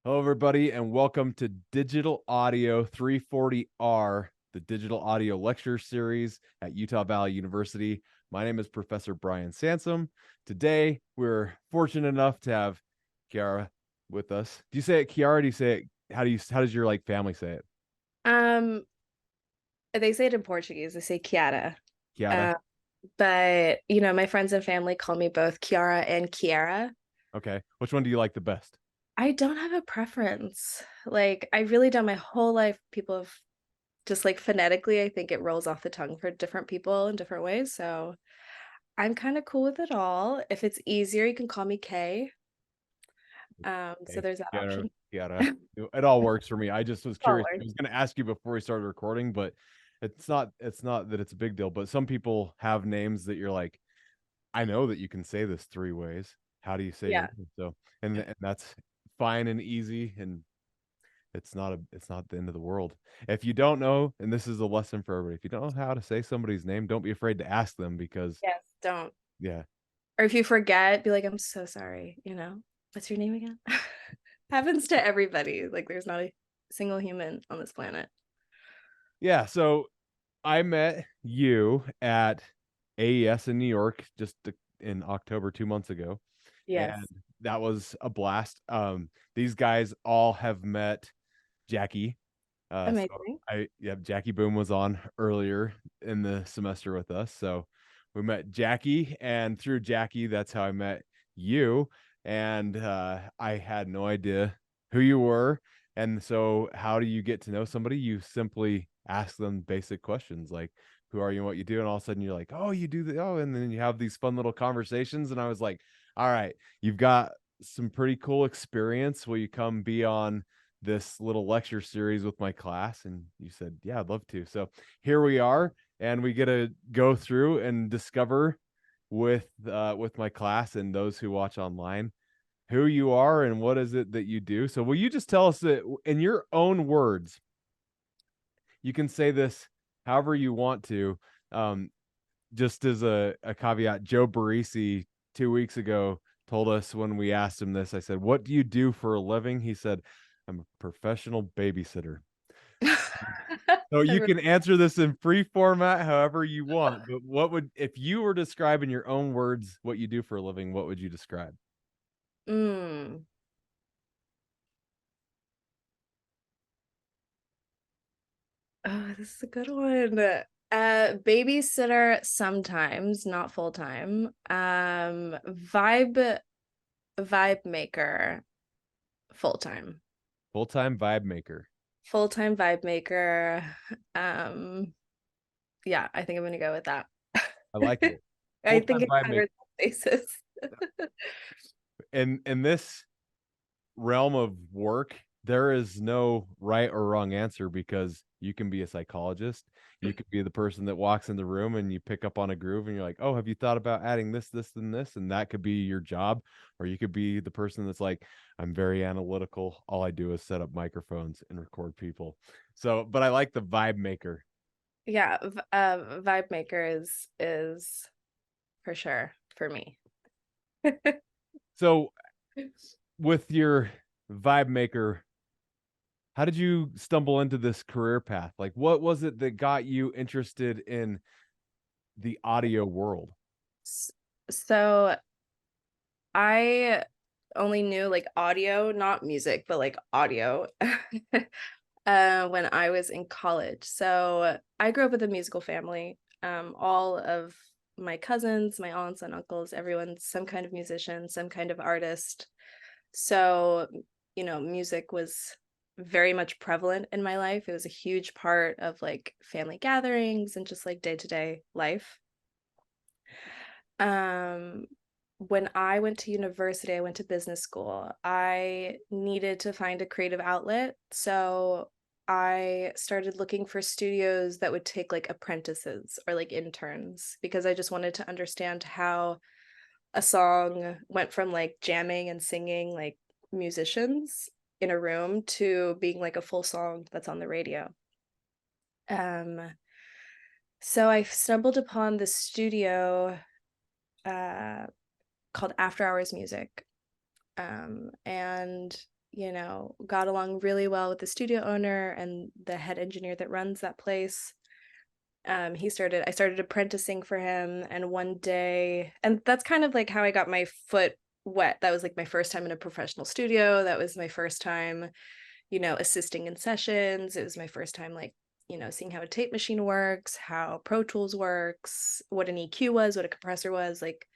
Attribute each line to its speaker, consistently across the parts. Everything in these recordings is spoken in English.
Speaker 1: Hello, everybody, and welcome to Digital Audio 340R, the digital audio lecture series at Utah Valley University. My name is Professor Brian Sansom. Today, we're fortunate enough to have Kiara with us. Do you say it Kiara? Do you say it? How does your family say it?
Speaker 2: Um, they say it in Portuguese. They say Kiara.
Speaker 1: Kiara.
Speaker 2: Uh, but my friends and family call me both Kiara and Kiara.
Speaker 1: Okay. Which one do you like the best?
Speaker 2: I don't have a preference. Like I really don't my whole life. People have just like phonetically, I think it rolls off the tongue for different people in different ways. So I'm kind of cool with it all. If it's easier, you can call me Kay. So
Speaker 1: Okay.
Speaker 2: there's that
Speaker 1: Kiara.
Speaker 2: option.
Speaker 1: Kiara. It all works for me. I just was curious. I
Speaker 2: Forward.
Speaker 1: was going to ask you before we started recording, but it's not that it's a big deal, but some people have names that you're like, I know that you can say this three ways. How do you say your
Speaker 2: Yeah.
Speaker 1: name? So, and that's fine and easy, and it's not the end of the world. If you don't know, and this is a lesson for everybody, if you don't know how to say somebody's name, don't be afraid to ask them because
Speaker 2: Yes. Don't.
Speaker 1: yeah.
Speaker 2: Or if you forget, be like, I'm so sorry. What's your name again? Happens to everybody. Like there's not a single human on this planet.
Speaker 1: Yeah, so I met you at AES in New York in October 2 months ago, and
Speaker 2: Yes.
Speaker 1: that was a blast. These guys all have met Jackie. So
Speaker 2: Amazing.
Speaker 1: Jackie Boom was on earlier in the semester with us. So we met Jackie, and through Jackie, that's how I met you. And I had no idea who you were. And so, how do you get to know somebody? You simply ask them basic questions like, who are you and what you do? And all of a sudden, you're like, oh, you do the, oh, and then you have these fun little conversations. And I was like, all right, you've got some pretty cool experience. Will you come be on this little lecture series with my class? And you said, yeah, I'd love to. So here we are, and we get to go through and discover with my class and those who watch online who you are and what is it that you do. So will you just tell us that in your own words? You can say this however you want to. um, just as a caveat, Joe Barisi 2 weeks ago told us when we asked him this, I said, what do you do for a living? He said, I'm a professional babysitter. So you can answer this in free format however you want, but if you were describing your own words what you do for a living, what would you describe?
Speaker 2: Mm. Oh, this is a good one. Babysitter sometimes, not full time. Vibe maker full time.
Speaker 1: Full-time vibe maker.
Speaker 2: Full time vibe maker. Um, yeah, I think I'm gonna go with that.
Speaker 1: I like it.
Speaker 2: I think
Speaker 1: Full-time
Speaker 2: it
Speaker 1: vibe maker.
Speaker 2: covers all bases.
Speaker 1: In this realm of work, there is no right or wrong answer because you can be a psychologist. You could be the person that walks in the room and you pick up on a groove and you're like, oh, have you thought about adding this, this, and this? And that could be your job. Or you could be the person that's like, I'm very analytical. All I do is set up microphones and record people. So, but I like the vibe maker.
Speaker 2: Yeah, vibe maker is for sure for me.
Speaker 1: So, with your vibe maker, how did you stumble into this career path? Like, what was it that got you interested in the audio world?
Speaker 2: So I only knew like audio, not music, but like audio, when I was in college. So I grew up with a musical family. All of my cousins, my aunts and uncles, everyone's some kind of musician, some kind of artist. So, music was very much prevalent in my life. It was a huge part of like family gatherings and just like day-to-day life. Um, when I went to university, I went to business school. I needed to find a creative outlet. So I started looking for studios that would take like apprentices or like interns because I just wanted to understand how a song went from like jamming and singing like musicians in a room to being like a full song that's on the radio. Um, so I stumbled upon this studio uh called After Hours Music. And you know, got along really well with the studio owner and the head engineer that runs that place. I started apprenticing for him, and one day, and that's kind of like how I got my foot wet. That was like my first time in a professional studio. That was my first time, you know, assisting in sessions. It was my first time, like, you know, seeing how a tape machine works, how Pro Tools works, what an EQ was, what a compressor was, like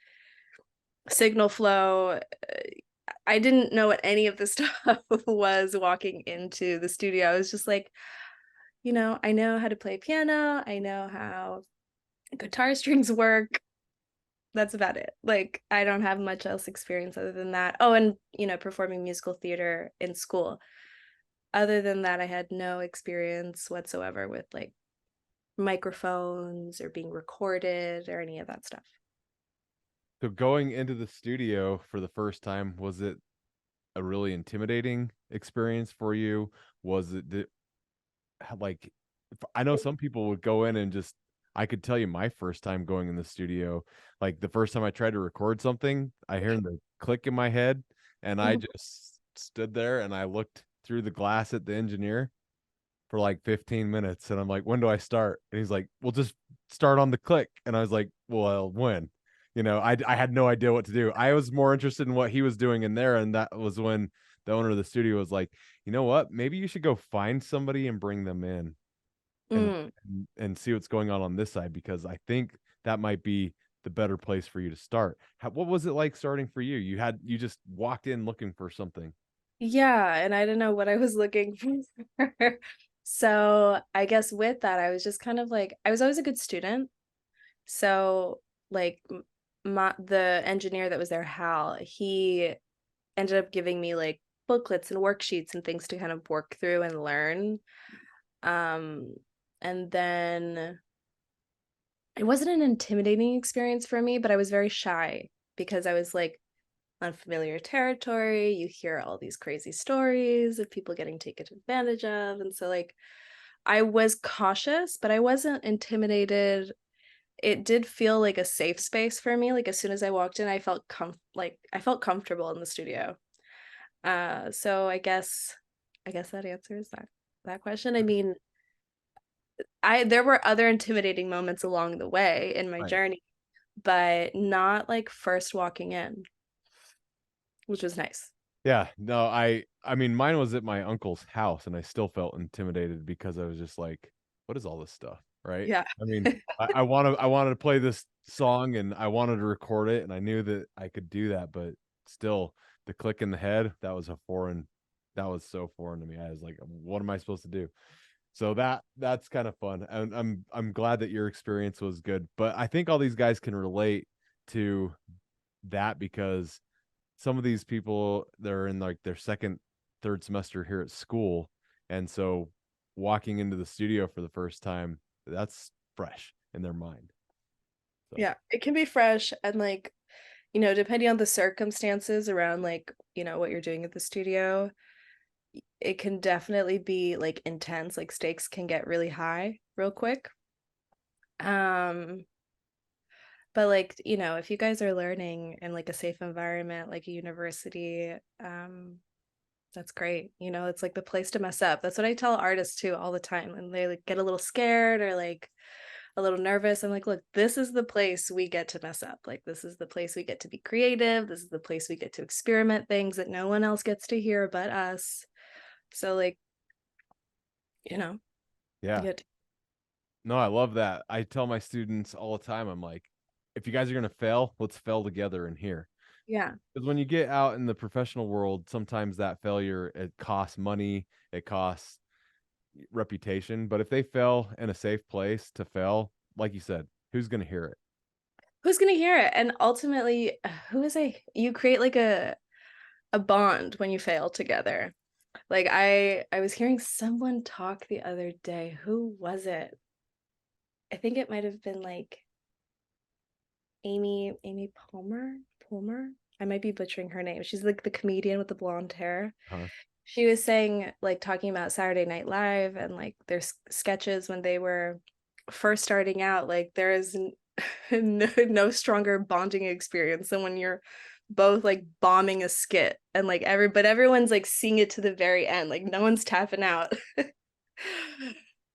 Speaker 2: signal flow. I didn't know what any of this stuff was walking into the studio. I was just like, you know, I know how to play piano, I know how guitar strings work. That's about it. Like, I don't have much else experience other than that. Oh, and, you know, performing musical theater in school. Other than that, I had no experience whatsoever with like microphones or being recorded or any of that stuff.
Speaker 1: So going into the studio for the first time, was it a really intimidating experience for you? Was it like, I know some people would go in and just, I could tell you my first time going in the studio, like the first time I tried to record something, I heard the click in my head and I
Speaker 2: Mhm.
Speaker 1: just stood there and I looked through the glass at the engineer for like 15 minutes and I'm like, when do I start? And he's like, well, just start on the click. And I was like, well, when? You know, I had no idea what to do. I was more interested in what he was doing in there. And that was when the owner of the studio was like, you know what? Maybe you should go find somebody and bring them in and
Speaker 2: Mm.
Speaker 1: and see what's going on this side because I think that might be the better place for you to start. What was it like starting for you? You just walked in looking for something.
Speaker 2: Yeah, and I didn't know what I was looking for. So I guess with that, I was just kind of like, I was always a good student. So like the engineer that was there, Hal, he ended up giving me like booklets and worksheets and things to kind of work through and learn. Um, and then it wasn't an intimidating experience for me, but I was very shy because I was like unfamiliar territory. You hear all these crazy stories of people getting taken advantage of. And so like I was cautious, but I wasn't intimidated. It did feel like a safe space for me. Like as soon as I walked in, I felt comfortable in the studio. So I guess that answers that question. I mean, I there were other intimidating moments along the way in my
Speaker 1: Right.
Speaker 2: journey, but not like first walking in, which was nice.
Speaker 1: Yeah, no, I mean mine was at my uncle's house and I still felt intimidated because I was just like, what is all this stuff? Right.
Speaker 2: Yeah.
Speaker 1: I mean, I wanted to play this song and I wanted to record it and I knew that I could do that, but still the click in the head, that was so foreign to me. I was like, what am I supposed to do? So that's kind of fun. And I'm glad that your experience was good. But I think all these guys can relate to that because some of these people they're in like their second third semester here at school and so walking into the studio for the first time that's fresh in their mind so
Speaker 2: Yeah, it can be fresh and like, you know, depending on the circumstances around like, you know, what you're doing at the studio, it can definitely be like intense, like stakes can get really high real quick. Um, but like, you know, if you guys are learning in like a safe environment, like a university, that's great. You know, it's like the place to mess up. That's what I tell artists too all the time. And they like get a little scared or like a little nervous. I'm like, look, this is the place we get to mess up. Like, this is the place we get to be creative. This is the place we get to experiment things that no one else gets to hear but us. So, like, you know, you
Speaker 1: yeah
Speaker 2: get to,
Speaker 1: no I love that I tell my students all the time I'm like if you guys are going to fail let's fail together in here
Speaker 2: yeah.
Speaker 1: because when you get out in the professional world sometimes that failure it costs money it costs reputation but if they fail in a safe place to fail like you said who's going to hear it
Speaker 2: Who's gonna hear it? And ultimately, who is you create like a bond when you fail together. Like I was hearing someone talk the other day. Who was it? I think it might have been like Amy Palmer. I might be butchering her name. She's like the comedian with the blonde hair.
Speaker 1: huh
Speaker 2: She was saying like talking about Saturday Night Live and like their sketches when they were first starting out. Like there is no stronger bonding experience than when you're both like bombing a skit, and like everyone's like seeing it to the very end, like no one's tapping out.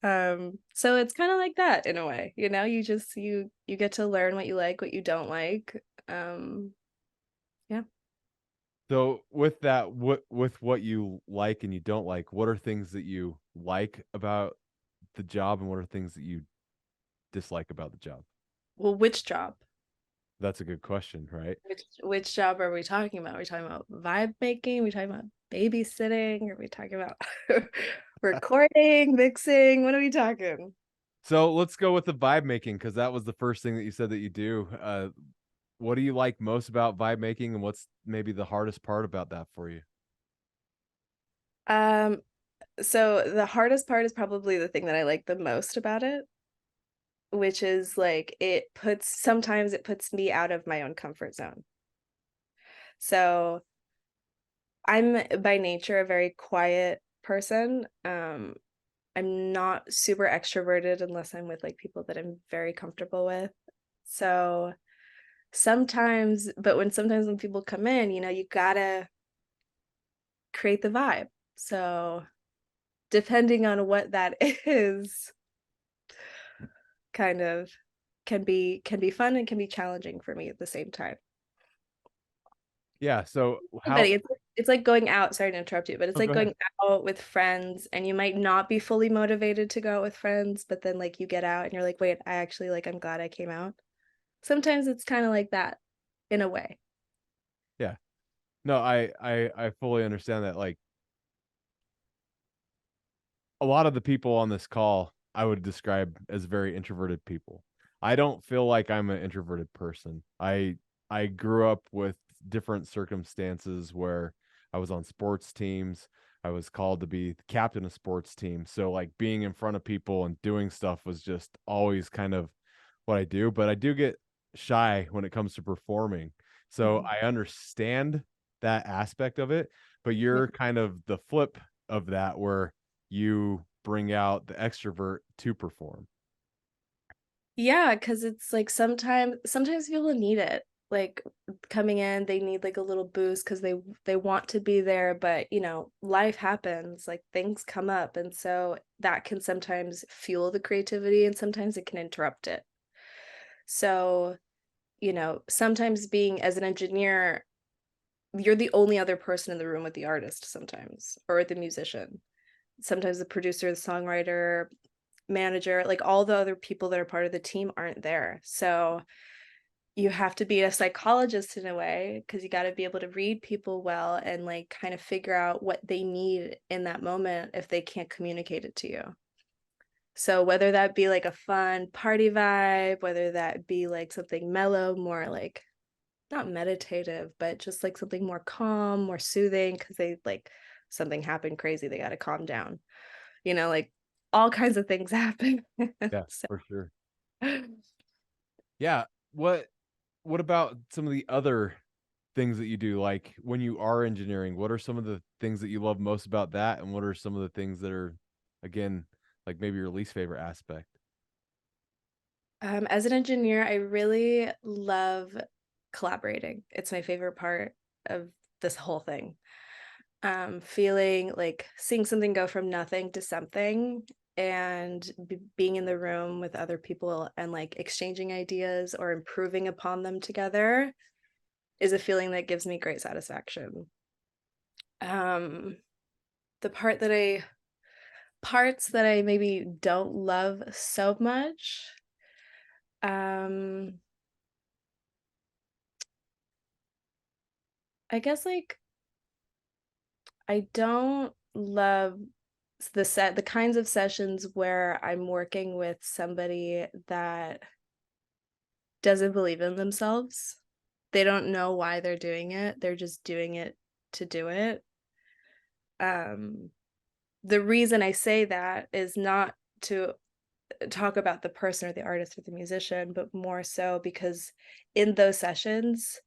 Speaker 2: So it's kind of like that in a way, you know, you just you get to learn what you like, what you don't like. Yeah.
Speaker 1: So with that, what you like and you don't like, what are things that you like about the job and what are things that you dislike about the job?
Speaker 2: Well, which job?
Speaker 1: That's a good question, right?
Speaker 2: Which job are we talking about? Are we talking about vibe making? Are we talking about babysitting? Are we talking about recording, mixing? What are we talking?
Speaker 1: So let's go with the vibe making because that was the first thing that you said that you do. What do you like most about vibe making, and what's maybe the hardest part about that for you?
Speaker 2: Um, so the hardest part is probably the thing that I like the most about it, which is like sometimes it puts me out of my own comfort zone. So I'm by nature a very quiet person. I'm not super extroverted unless I'm with like people that I'm very comfortable with. So sometimes when people come in, you know, you gotta create the vibe. So depending on what that is, kind of can be fun and can be challenging for me at the same time.
Speaker 1: Yeah. So
Speaker 2: But
Speaker 1: how?
Speaker 2: it's like going out, sorry to interrupt you, but it's
Speaker 1: Oh,
Speaker 2: like
Speaker 1: go ahead.
Speaker 2: going out with friends and you might not be fully motivated to go out with friends, but then like you get out and you're like, wait, I actually like I'm glad I came out. Sometimes it's kind of like that in a way.
Speaker 1: Yeah. No, I fully understand that. Like a lot of the people on this call, I would describe as very introverted people. I don't feel like I'm an introverted person. I grew up with different circumstances where I was on sports teams. I was called to be the captain of sports team. So like being in front of people and doing stuff was just always kind of what I do, but I do get shy when it comes to performing. So
Speaker 2: Mhm.
Speaker 1: I understand that aspect of it, but
Speaker 2: Yeah.
Speaker 1: you're kind of the flip of that where you bring out the extrovert to perform.
Speaker 2: Yeah, because it's like sometimes people need it. Like coming in, they need like a little boost because they want to be there, but you know, life happens, like things come up, and so that can sometimes fuel the creativity and sometimes it can interrupt it. So, you know, sometimes being as an engineer, you're the only other person in the room with the artist sometimes, or with the musician. Sometimes the producer, the songwriter, manager, like all the other people that are part of the team aren't there. So you have to be a psychologist in a way because you got to be able to read people well and like kind of figure out what they need in that moment if they can't communicate it to you. So whether that be like a fun party vibe, whether that be like something mellow, more like not meditative, but just like something more calm, more soothing because they like something happened crazy, they got to calm down. You know, like all kinds of things happen.
Speaker 1: Yeah,
Speaker 2: So
Speaker 1: for sure. Yeah. What about some of the other things that you do? Like when you are engineering, what are some of the things that you love most about that? And what are some of the things that are, again, like maybe your least favorite aspect?
Speaker 2: As an engineer, I really love collaborating. It's my favorite part of this whole thing. Feeling like seeing something go from nothing to something and being in the room with other people and like exchanging ideas or improving upon them together is a feeling that gives me great satisfaction. Um, the parts that I maybe don't love so much, um, I guess like I don't love the kinds of sessions where I'm working with somebody that doesn't believe in themselves. They don't know why they're doing it. They're just doing it to do it. Um, the reason I say that is not to talk about the person or the artist or the musician, but more so because in those sessions,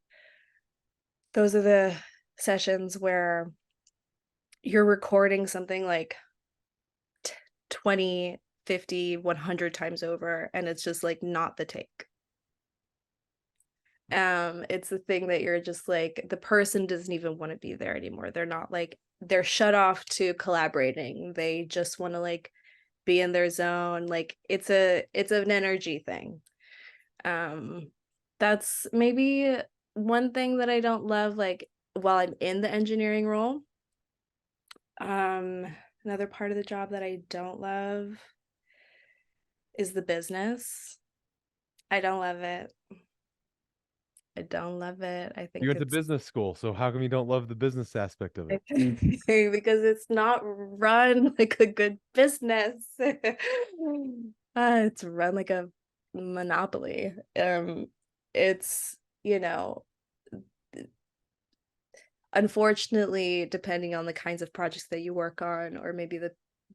Speaker 2: those are the sessions where you're recording something like 20, 50, 100 times over, and it's just like not the take. It's the thing that you're just like, the person doesn't even want to be there anymore. They're not like, they're shut off to collaborating. They just want to like be in their zone. Like it's an energy thing. That's maybe one thing that I don't love, like while I'm in the engineering role. Another part of the job that I don't love is the business. I don't love it. I don't love it. I
Speaker 1: You
Speaker 2: think
Speaker 1: went to
Speaker 2: it's
Speaker 1: business school, so how come you don't love the business aspect of it?
Speaker 2: because it's not run like a good business. It's run like a monopoly. It's, you know, unfortunately, depending on the kinds of projects that you work on, or maybe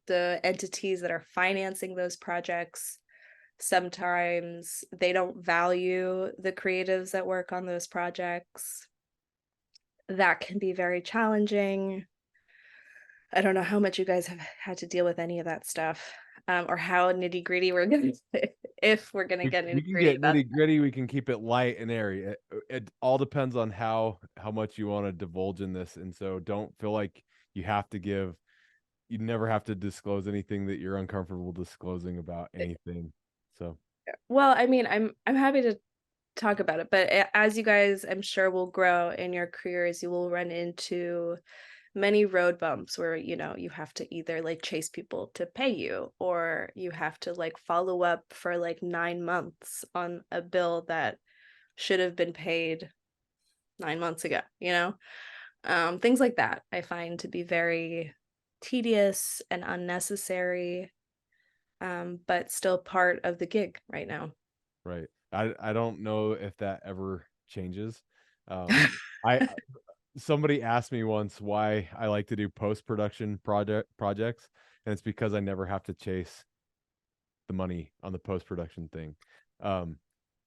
Speaker 2: the entities that are financing those projects, sometimes they don't value the creatives that work on those projects. That can be very challenging. I don't know how much you guys have had to deal with any of that stuff, or how nitty-gritty we're gonna if we're gonna get
Speaker 1: We can
Speaker 2: nitty-gritty
Speaker 1: get
Speaker 2: about
Speaker 1: nitty gritty. We can keep it light and airy. It all depends on how much you want to divulge in this, and so don't feel like you have to give. You never have to disclose anything that you're uncomfortable disclosing about
Speaker 2: it.
Speaker 1: anything. So
Speaker 2: Well, I mean, I'm happy to talk about it, but as you guys, I'm sure, will grow in your careers, you will run into many road bumps where, you know, you have to either like chase people to pay you, or you have to like follow up for like 9 months on a bill that should have been paid 9 months ago, you know? Things like that I find to be very tedious and unnecessary, but still part of the gig right now.
Speaker 1: right. I don't know if that ever changes. I somebody asked me once why I like to do post-production projects, and it's because I never have to chase the money on the post-production thing. Um,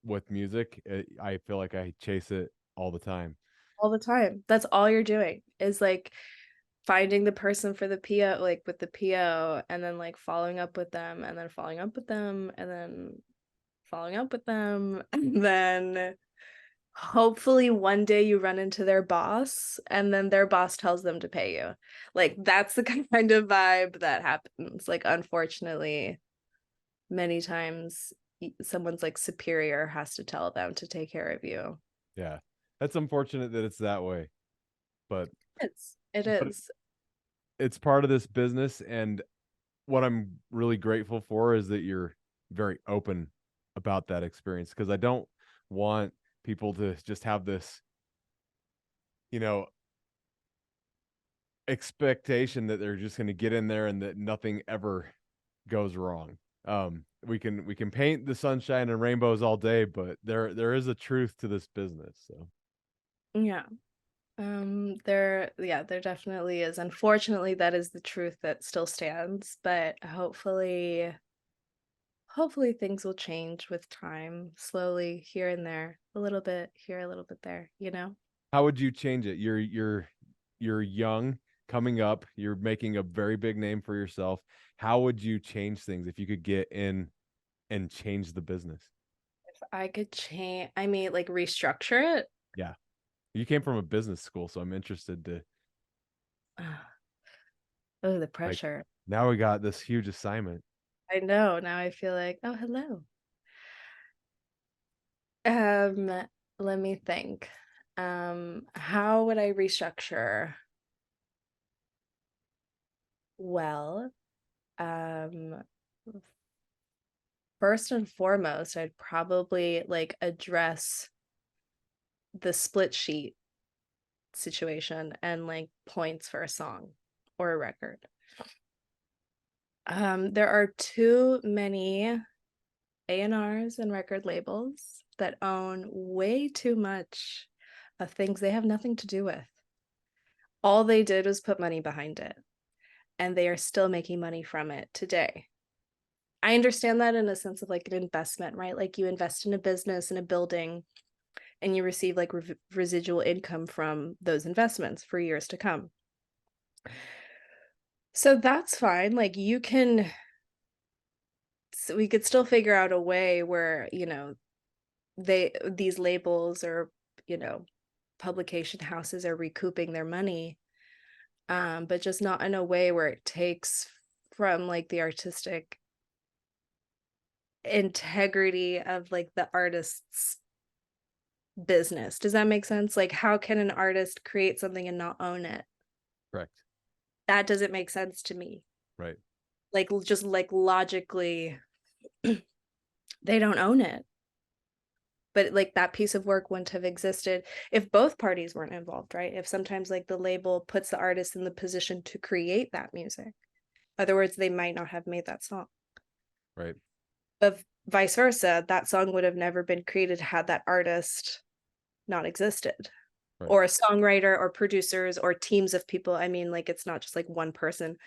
Speaker 1: with music, I feel like I chase it all the time.
Speaker 2: All the time. That's all you're doing is like finding the person for the PO, like with the PO, and then like following up with them, and then following up with them, and then following up with them, and then hopefully one day you run into their boss, and then their boss tells them to pay you. Like that's the kind of vibe that happens. Like unfortunately, many times someone's like superior has to tell them to take care of you.
Speaker 1: Yeah, that's unfortunate that it's that way, but
Speaker 2: It
Speaker 1: but
Speaker 2: is.
Speaker 1: it's part of this business. And what I'm really grateful for is that you're very open about that experience, because I don't want people to just have this, you know, expectation that they're just going to get in there and that nothing ever goes wrong. We can paint the sunshine and rainbows all day, but there is a truth to this business. So
Speaker 2: Yeah. There definitely is. Unfortunately, that is the truth that still stands, but hopefully things will change with time, slowly here and there, a little bit here, a little bit there, you know?
Speaker 1: how would you change it? You're young, coming up, you're making a very big name for yourself. How would you change things if you could get in and change the business?
Speaker 2: If I could change, I mean, like restructure it.
Speaker 1: Yeah. You came from a business school, so I'm interested to,
Speaker 2: Oh, the
Speaker 1: like,
Speaker 2: pressure.
Speaker 1: now we got this huge assignment.
Speaker 2: I know. Now I feel like, oh, hello. Um, Let me think. How would I restructure? Well, um, first and foremost, I'd probably like address the split sheet situation and like points for a song or a record. There are too many A&Rs and record labels that own way too much of things they have nothing to do with. All they did was put money behind it, and they are still making money from it today. I understand that in a sense of like an investment, right? Like you invest in a business, in a building, and you receive like residual income from those investments for years to come. So that's fine. Like you can, so we could still figure out a way where, you know, these labels or, you know, publication houses are recouping their money, but just not in a way where it takes from like the artistic integrity of like the artist's business. Does that make sense? Like, how can an artist create something and not own it?
Speaker 1: Correct.
Speaker 2: That doesn't make sense to me.
Speaker 1: Right.
Speaker 2: Like, just like logically, they don't own it. But like that piece of work wouldn't have existed if both parties weren't involved, right? If sometimes like the label puts the artist in the position to create that music. In other words, they might not have made that song.
Speaker 1: Right.
Speaker 2: But vice versa, that song would have never been created had that artist not existed.
Speaker 1: Right.
Speaker 2: Or a songwriter or producers or teams of people. I mean, like it's not just like one person.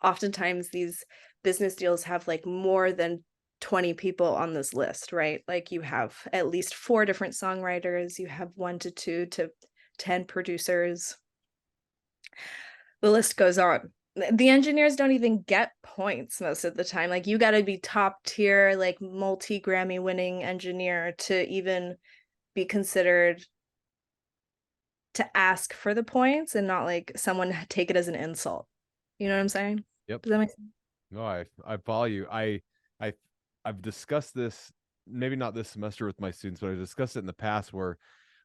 Speaker 2: Oftentimes these business deals have like more than 20 people on this list, right? Like you have at least 4 different songwriters, you have 1 to 2 to 10 producers. The list goes on. The engineers don't even get points most of the time. Like you got to be top tier, like multi-Grammy winning engineer to even be considered to ask for the points and not like someone take it as an insult. You know what I'm saying?
Speaker 1: Yep.
Speaker 2: Does that make sense?
Speaker 1: No, I follow you. I I've discussed this, maybe not this semester with my students, but I've discussed it in the past where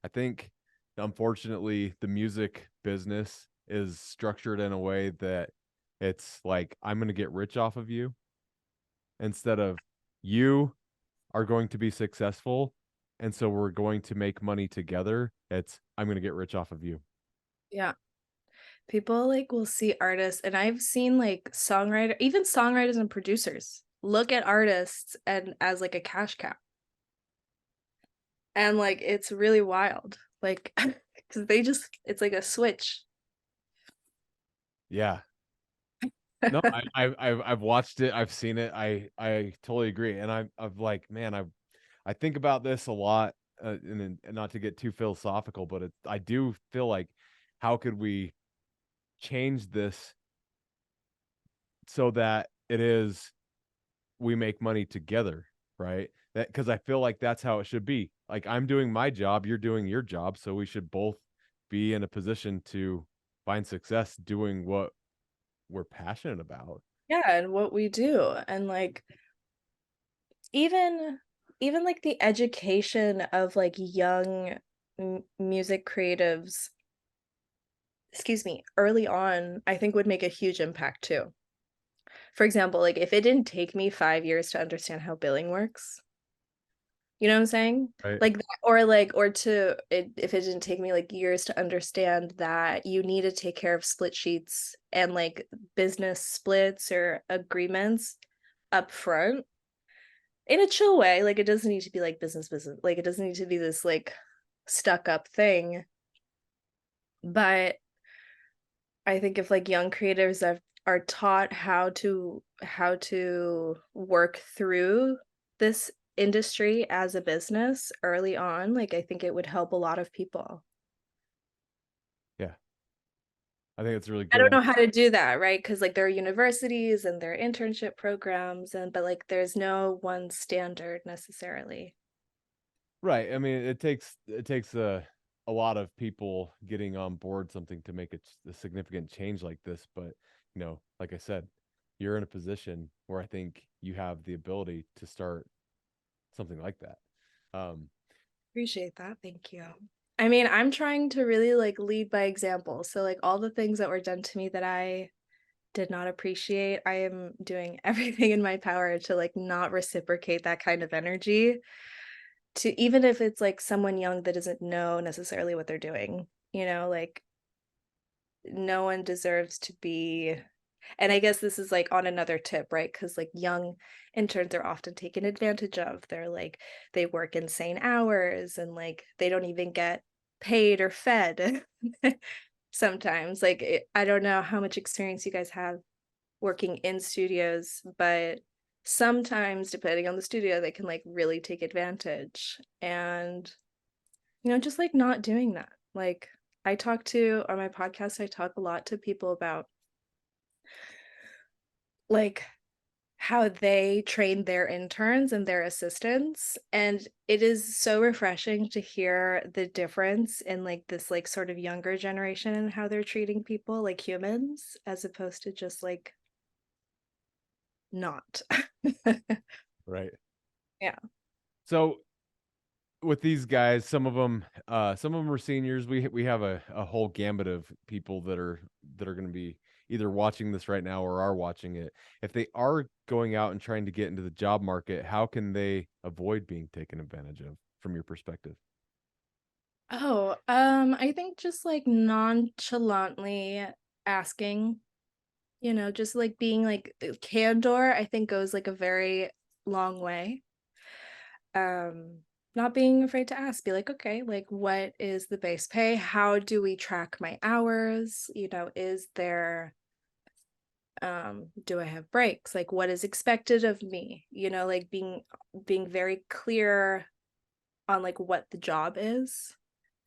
Speaker 1: I think unfortunately the music business is structured in a way that it's like I'm going to get rich off of you instead of you are going to be successful and so we're going to make money together. It's I'm going to get rich off of you.
Speaker 2: Yeah. People like will see artists, and I've seen like even songwriters and producers look at artists and as like a cash cow. And like it's really wild. Like because it's like a switch.
Speaker 1: Yeah. No, I've watched it. I've seen it. I totally agree. And I've like, man, I think about this a lot, and not to get too philosophical, but I do feel like how could we change this so that it is we make money together, right? That because I feel like that's how it should be. Like I'm doing my job, you're doing your job, so we should both be in a position to find success doing what we're passionate about.
Speaker 2: Yeah, and what we do. And like even like the education of like young music creatives, excuse me, early on, I think would make a huge impact too. For example, like if it didn't take me 5 years to understand how billing works, you know what I'm saying?
Speaker 1: Right.
Speaker 2: Like that, or like, or to it, if it didn't take me like years to understand that you need to take care of split sheets and like business splits or agreements up front in a chill way. Like it doesn't need to be like business. Like it doesn't need to be this like stuck up thing. But I think if like young creatives are taught how to work through this industry as a business early on, like I think it would help a lot of people.
Speaker 1: Yeah. I think it's really
Speaker 2: I
Speaker 1: good.
Speaker 2: don't know how to do that, right? Because like there are universities and there are internship programs and but like there's no one standard necessarily.
Speaker 1: Right. I mean, it takes a lot of people getting on board something to make a significant change like this. But like I said, you're in a position where I think you have the ability to start something like that. Um,
Speaker 2: Appreciate that. Thank you. I mean, I'm trying to really like lead by example. So like all the things that were done to me that I did not appreciate, I am doing everything in my power to like not reciprocate that kind of energy to even if it's like someone young that doesn't know necessarily what they're doing, like no one deserves to be. And I guess this is like on another tip, right? Because like young interns are often taken advantage of. They're like, they work insane hours and like they don't even get paid or fed sometimes. Like, I don't know how much experience you guys have working in studios, but sometimes, depending on the studio, they can like really take advantage. And, just like not doing that. Like, I talk to on my podcast, I talk a lot to people about like how they train their interns and their assistants, and it is so refreshing to hear the difference in, like, this, like, sort of younger generation and how they're treating people like humans as opposed to just, like, not.
Speaker 1: Right.
Speaker 2: Yeah.
Speaker 1: So with these guys, some of them are seniors. We have a whole gambit of people that are going to be either watching this right now or are watching it. If they are going out and trying to get into the job market, how can they avoid being taken advantage of from your perspective?
Speaker 2: Oh, I think just, like, nonchalantly asking, just, like, being, like, candor, I think goes, like, a very long way. Um, Not being afraid to ask, be like, "Okay, like, what is the base pay? How do we track my hours? Is there do I have breaks? Like, what is expected of me?" Like, being very clear on, like, what the job is.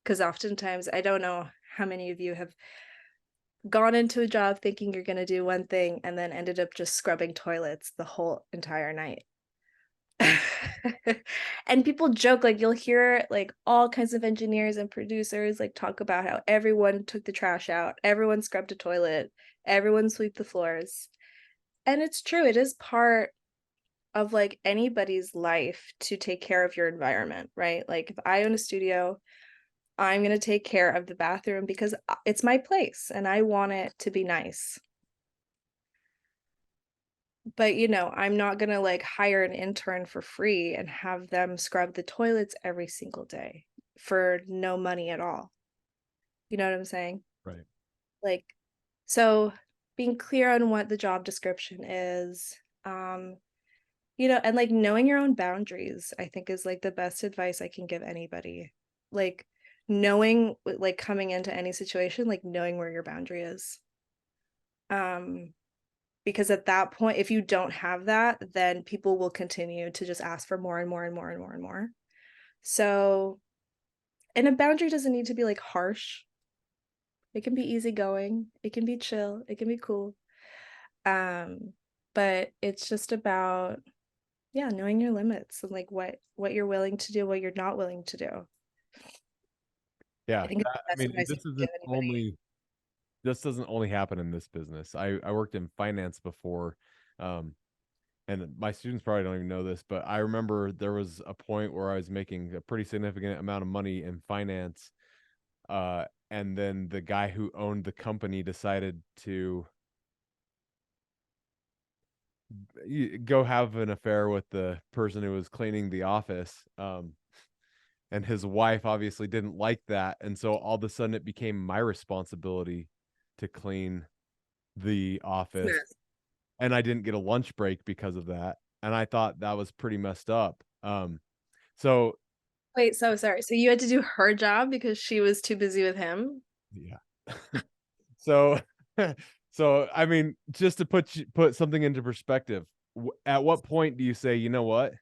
Speaker 2: Because oftentimes, I don't know how many of you have gone into a job thinking you're gonna do one thing and then ended up just scrubbing toilets the whole entire night. And people joke, like, you'll hear, like, all kinds of engineers and producers, like, talk about how everyone took the trash out, everyone scrubbed a toilet, everyone sweep the floors, and it's true, it is part of, like, anybody's life to take care of your environment, right? Like, if I own a studio, I'm gonna take care of the bathroom because, it's my place, and I want it to be nice. But, I'm not gonna, like, hire an intern for free and have them scrub the toilets every single day for no money at all. You know what I'm saying?
Speaker 1: Right.
Speaker 2: Like, so being clear on what the job description is, um, and, like, knowing your own boundaries, I think is, like, the best advice I can give anybody. Like, knowing, like, coming into any situation, like, knowing where your boundary is. Um Because at that point, if you don't have that, then people will continue to just ask for more and more and more and more and more. So, and a boundary doesn't need to be, like, harsh. It can be easygoing, it can be chill, it can be cool. Um, but it's just about, yeah, knowing your limits and, like, what you're willing to do, what you're not willing to do. I
Speaker 1: Yeah.
Speaker 2: think it's the
Speaker 1: I
Speaker 2: best
Speaker 1: mean,
Speaker 2: advice you can give anybody.
Speaker 1: this doesn't only happen in this business. I worked in finance before. Um, and my students probably don't even know this, but I remember there was a point where I was making a pretty significant amount of money in finance. And then the guy who owned the company decided to go have an affair with the person who was cleaning the office. And his wife obviously didn't like that. And so all of a sudden it became my responsibility to clean the office.
Speaker 2: Yes.
Speaker 1: And I didn't get a lunch break because of that. And I thought that was pretty messed up. So
Speaker 2: Wait, so sorry. So you had to do her job because she was too busy with him?
Speaker 1: yeah. So so I mean, just to put something into perspective, at what point do you say, you know what?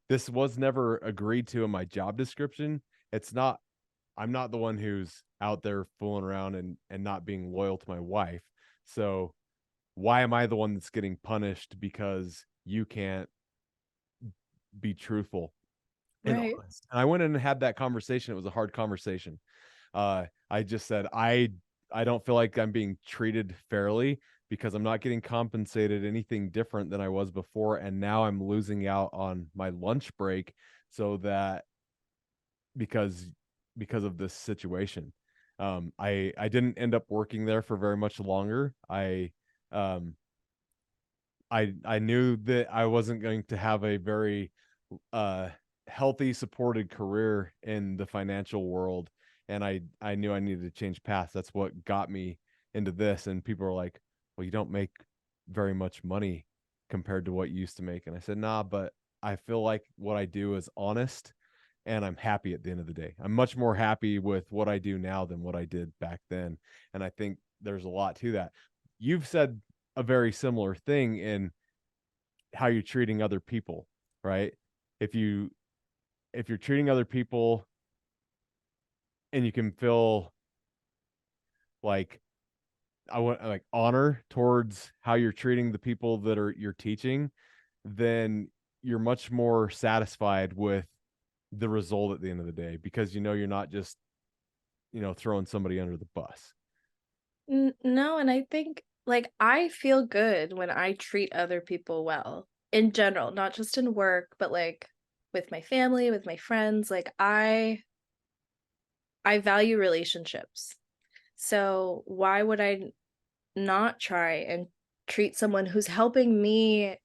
Speaker 1: This was never agreed to in my job description. It's not I'm not the one who's out there fooling around and not being loyal to my wife. So why am I the one that's getting punished because you can't be truthful and
Speaker 2: Right.
Speaker 1: honest? And I went in and had that conversation. It was a hard conversation. I just said, I don't feel like I'm being treated fairly because I'm not getting compensated anything different than I was before, and now I'm losing out on my lunch break so that because because of this situation. I didn't end up working there for very much longer. Um I knew that I wasn't going to have a very uh healthy supported career in the financial world, and I knew I needed to change paths. That's what got me into this. And people are like, well, you don't make very much money compared to what you used to make. And I said, nah, but I feel like what I do is honest, and I'm happy at the end of the day. I'm much more happy with what I do now than what I did back then. And I think there's a lot to that. You've said a very similar thing in how you're treating other people, right? If you if you're treating other people and you can feel like I want like honor towards how you're treating the people that are you're teaching, then you're much more satisfied with the result at the end of the day, because you're not just throwing somebody under the bus.
Speaker 2: No, and I think like I feel good when I treat other people well in general, not just in work, but like with my family, with my friends. Like I value relationships. So why would I not try and treat someone who's helping me,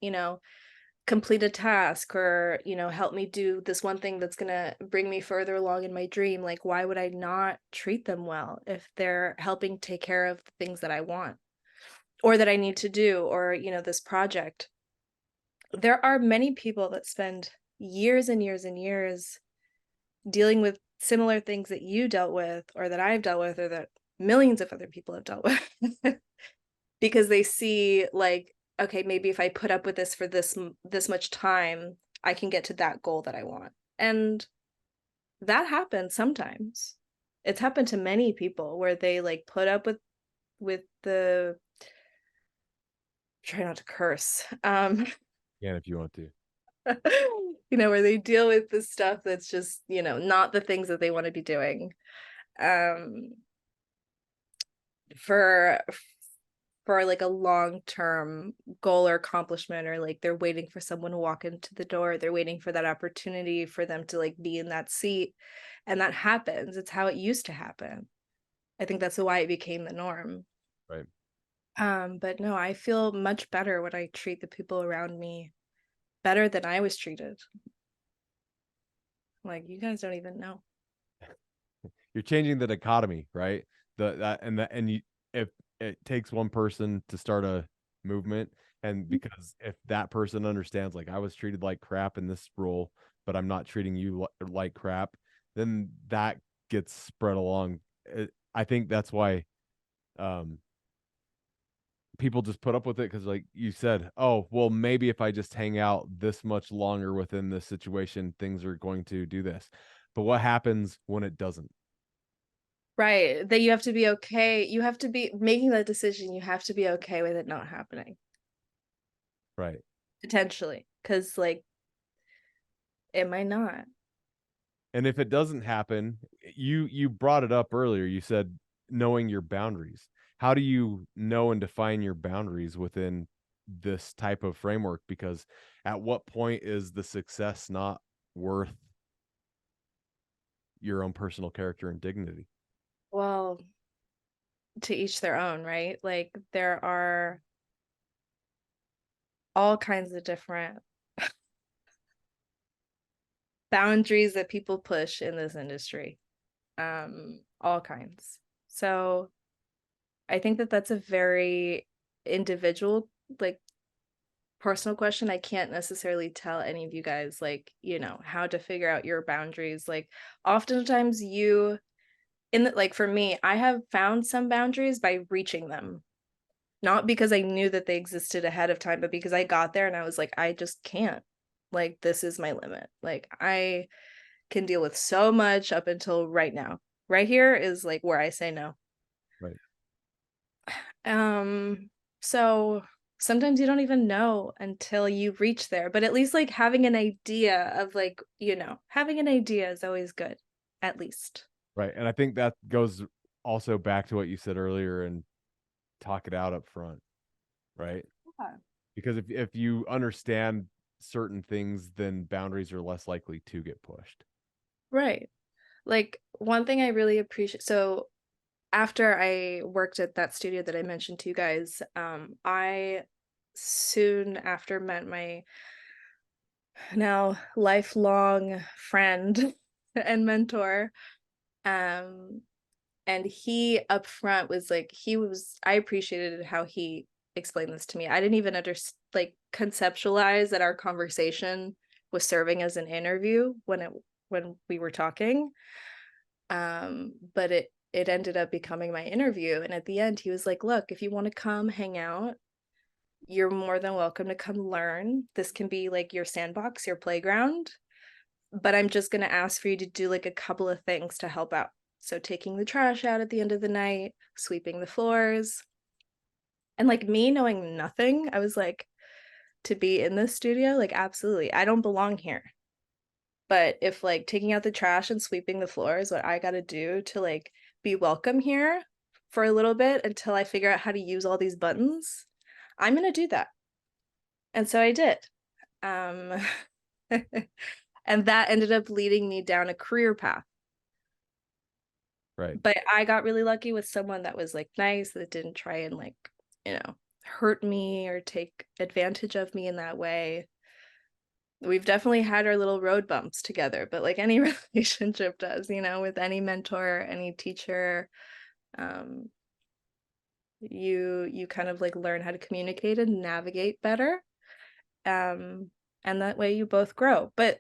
Speaker 2: complete a task or, help me do this one thing that's going to bring me further along in my dream? Like, why would I not treat them well if they're helping take care of the things that I want or that I need to do or, this project? There are many people that spend years and years and years dealing with similar things that you dealt with or that I've dealt with or that millions of other people have dealt with because they see like, okay, maybe if I put up with this for this much time, I can get to that goal that I want. And that happens sometimes. It's happened to many people where they like put up with the try not to curse.
Speaker 1: Yeah, if you want to.
Speaker 2: Where they deal with the stuff that's just, not the things that they want to be doing. Um for like a long-term goal or accomplishment, or like they're waiting for someone to walk into the door, they're waiting for that opportunity for them to like be in that seat, and that happens. It's how it used to happen. I think that's why it became the norm.
Speaker 1: Right.
Speaker 2: But no, I feel much better when I treat the people around me better than I was treated. Like, you guys don't even know.
Speaker 1: You're changing the dichotomy, right? If it takes one person to start a movement, and because if that person understands, like, I was treated like crap in this role, but I'm not treating you like crap, then that gets spread along. I think that's why um people just put up with it, because like you said, oh well, maybe if I just hang out this much longer within this situation, things are going to do this. But what happens when it doesn't?
Speaker 2: Right. That you have to be okay. You have to be making that decision. You have to be okay with it not happening,
Speaker 1: Right.
Speaker 2: potentially, because like it might not.
Speaker 1: And if it doesn't happen, you brought it up earlier. You said knowing your boundaries. How do you know and define your boundaries within this type of framework? Because at what point is the success not worth your own personal character and dignity?
Speaker 2: Well, to each their own, right? Like there are all kinds of different boundaries that people push in this industry. All kinds. So I think that that's a very individual, like personal question. I can't necessarily tell any of you guys like, how to figure out your boundaries. Like oftentimes like for me, I have found some boundaries by reaching them. Not because I knew that they existed ahead of time, but because I got there and I was like, I just can't. Like, this is my limit. Like, I can deal with so much up until right now. Right here is like where I say no.
Speaker 1: Right.
Speaker 2: So sometimes you don't even know until you reach there, but at least like having an idea of like, having an idea is always good, at least.
Speaker 1: Right. And I think that goes also back to what you said earlier, and talk it out up front, right?
Speaker 2: Yeah.
Speaker 1: Because if you understand certain things, then boundaries are less likely to get pushed.
Speaker 2: Right. Like one thing I really appreciate. So after I worked at that studio that I mentioned to you guys, I soon after met my now lifelong friend and mentor. Um, and he up front was like, I appreciated how he explained this to me. I didn't even like conceptualize that our conversation was serving as an interview when we were talking. But it ended up becoming my interview. And at the end, he was like, look, if you want to come hang out, you're more than welcome to come learn. This can be like your sandbox, your playground. But I'm just going to ask for you to do like a couple of things to help out. So taking the trash out at the end of the night, sweeping the floors. And like me knowing nothing, I was like, to be in this studio, like absolutely. I don't belong here. But if like taking out the trash and sweeping the floor is what I got to do to like be welcome here for a little bit until I figure out how to use all these buttons, I'm going to do that. And so I did. Um and that ended up leading me down a career path.
Speaker 1: Right.
Speaker 2: But I got really lucky with someone that was like nice, that didn't try and like, you know, hurt me or take advantage of me in that way. We've definitely had our little road bumps together, but like any relationship does, you know, with any mentor, any teacher, um, you kind of like learn how to communicate and navigate better. And that way you both grow. But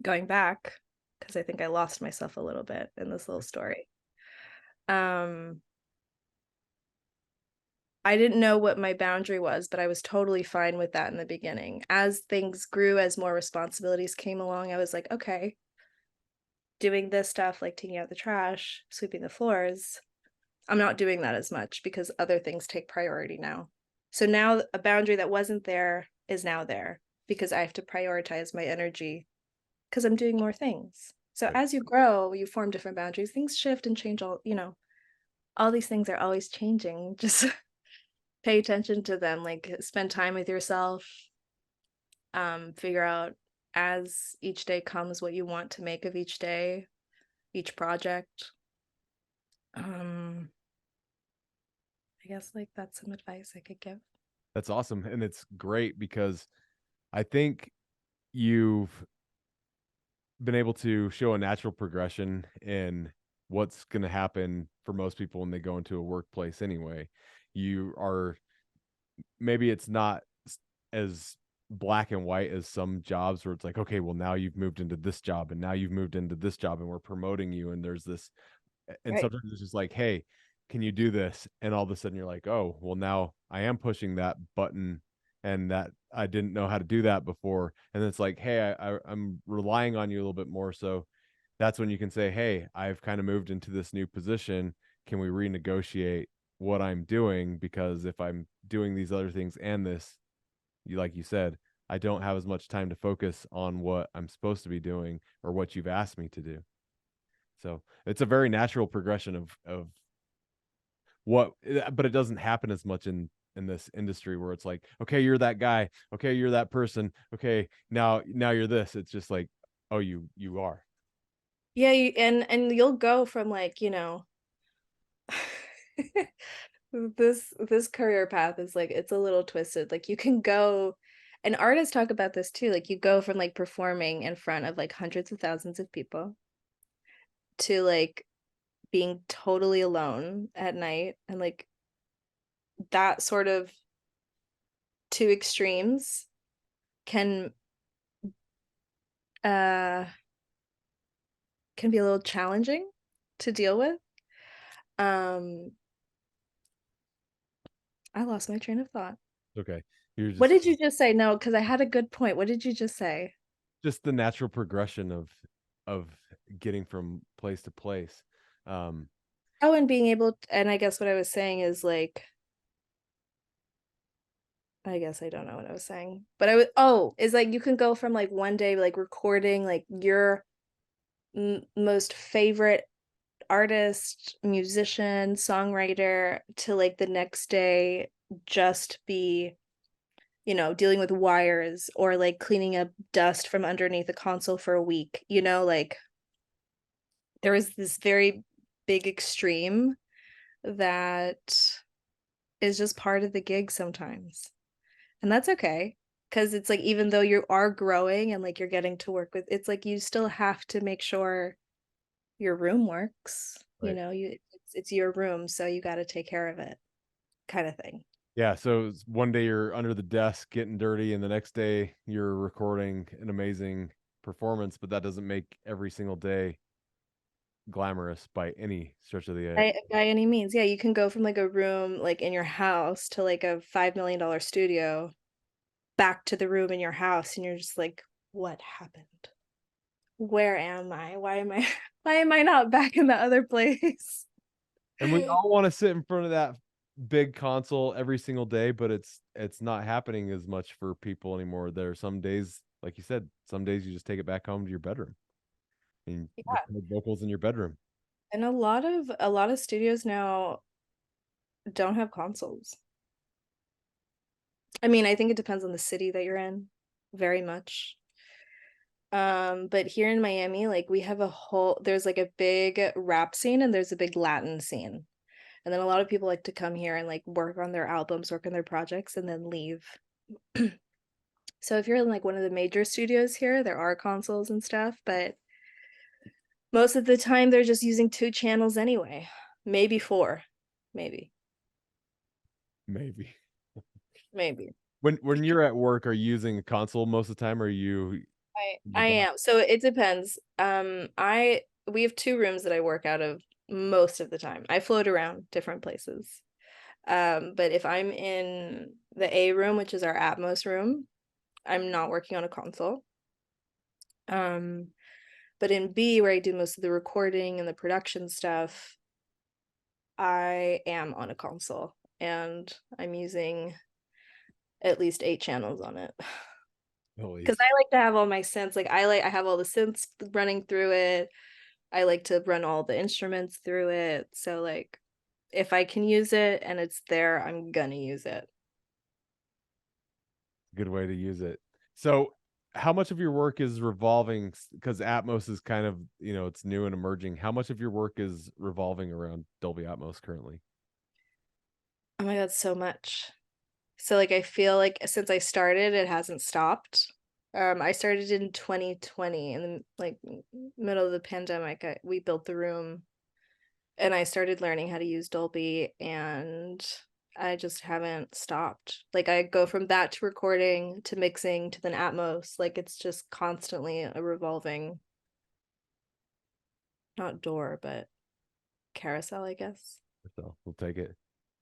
Speaker 2: going back, because I think I lost myself a little bit in this little story. I didn't know what my boundary was, but I was totally fine with that in the beginning. As things grew, as more responsibilities came along, I was like, okay, doing this stuff like taking out the trash, sweeping the floors, I'm not doing that as much because other things take priority now. So now a boundary that wasn't there is now there because I have to prioritize my energy because I'm doing more things. So
Speaker 1: Right.
Speaker 2: as you grow, you form different boundaries. Things shift and change all, you know, all these things are always changing. Just pay attention to them, like spend time with yourself, figure out as each day comes what you want to make of each day, each project. I guess like that's some advice I could give.
Speaker 1: That's awesome. And it's great because I think you've been able to show a natural progression in what's going to happen for most people when they go into a workplace anyway. You are, maybe it's not as black and white as some jobs where it's like, okay, well, now you've moved into this job and now you've moved into this job and we're promoting you. And there's this, and
Speaker 2: Right.
Speaker 1: sometimes it's just like, hey, can you do this? And all of a sudden you're like, oh, well, now I am pushing that button and that I didn't know how to do that before. And it's like, hey, I'm relying on you a little bit more. So that's when you can say, hey, I've kind of moved into this new position. Can we renegotiate what I'm doing? Because if I'm doing these other things and this, you, like you said, I don't have as much time to focus on what I'm supposed to be doing or what you've asked me to do. So it's a very natural progression of what, but it doesn't happen as much in this industry where it's like, okay, you're that guy, okay, you're that person, okay, now you're this. It's just like, oh, you are.
Speaker 2: Yeah, and you'll go from like, you know, this career path is like it's a little twisted. Like you can go, and artists talk about this too, like you go from like performing in front of like hundreds of thousands of people to like being totally alone at night, and like that sort of two extremes can uh can be a little challenging to deal with. um I lost my train of thought.
Speaker 1: Okay, you're
Speaker 2: What did you just say? No, because I had a good point. What did you just say?
Speaker 1: just the natural progression of getting from place to place. um
Speaker 2: Oh, and being able and I guess what I was saying is like, I guess I don't know what I was saying, but I was, oh, is like you can go from like one day like recording like your most favorite artist, musician, songwriter to like the next day just be, you know, dealing with wires or like cleaning up dust from underneath a console for a week, you know, like there is this very big extreme that is just part of the gig sometimes. And that's okay. Cause it's like even though you are growing and like you're getting to work with, it's like you still have to make sure your room works. You
Speaker 1: right.
Speaker 2: know, it's your room, so you got to take care of it, kind of thing.
Speaker 1: Yeah, so one day you're under the desk getting dirty and the next day you're recording an amazing performance, but that doesn't make every single day glamorous by any stretch of the
Speaker 2: By any means, yeah, you can go from like a room like in your house to like a $5 million studio, back to the room in your house, and you're just like, what happened? Where am I? Why am I why am I not back in the other place?
Speaker 1: and we all want to sit in front of that big console every single day, but it's not happening as much for people anymore. There are some days, like you said, some days you just take it back home to your bedroom and
Speaker 2: Yeah.
Speaker 1: record vocals in your bedroom.
Speaker 2: And a lot of studios now don't have consoles. I mean, I think it depends on the city that you're in, very much. But here in Miami, like we have there's like a big rap scene and there's a big Latin scene. And then a lot of people like to come here and like work on their albums, work on their projects, and then leave. So if you're in like one of the major studios here, there are consoles and stuff, but most of the time they're just using 2 channels anyway. Maybe 4. Maybe.
Speaker 1: Maybe.
Speaker 2: Maybe.
Speaker 1: When you're at work, are you using a console most of the time, or are you
Speaker 2: I am. So it depends. We have 2 rooms that I work out of most of the time. I float around different places. But if I'm in the A room, which is our Atmos room, I'm not working on a console. But in B, where I do most of the recording and the production stuff, I am on a console and I'm using at least 8 channels on it. Because I like to have all my synths. Like I have all the synths running through it. I like to run all the instruments through it. So like if I can use it and it's there, I'm gonna use it.
Speaker 1: good way to use it? So how much of your work is revolving, because Atmos is kind of, it's new and emerging. How much of your work is revolving around Dolby Atmos currently?
Speaker 2: Oh my God, so much. So like I feel like since I started, it hasn't stopped. I started in 2020 in the like middle of the pandemic. We built the room and I started learning how to use Dolby and I just haven't stopped. Like I go from that to recording to mixing to then Atmos. Like it's just constantly a revolving, not door, but carousel, I guess.
Speaker 1: So we'll take it.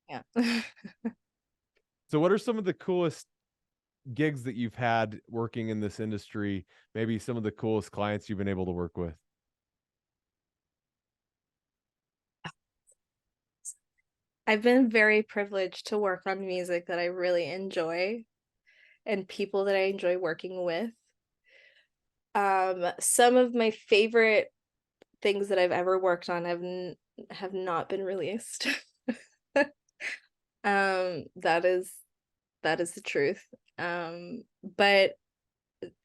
Speaker 2: Yeah.
Speaker 1: So what are some of the coolest gigs that you've had working in this industry? Maybe some of the coolest clients you've been able to work with?
Speaker 2: I've been very privileged to work on music that I really enjoy and people that I enjoy working with. Some of my favorite things that I've ever worked on have not been released. That is the truth. But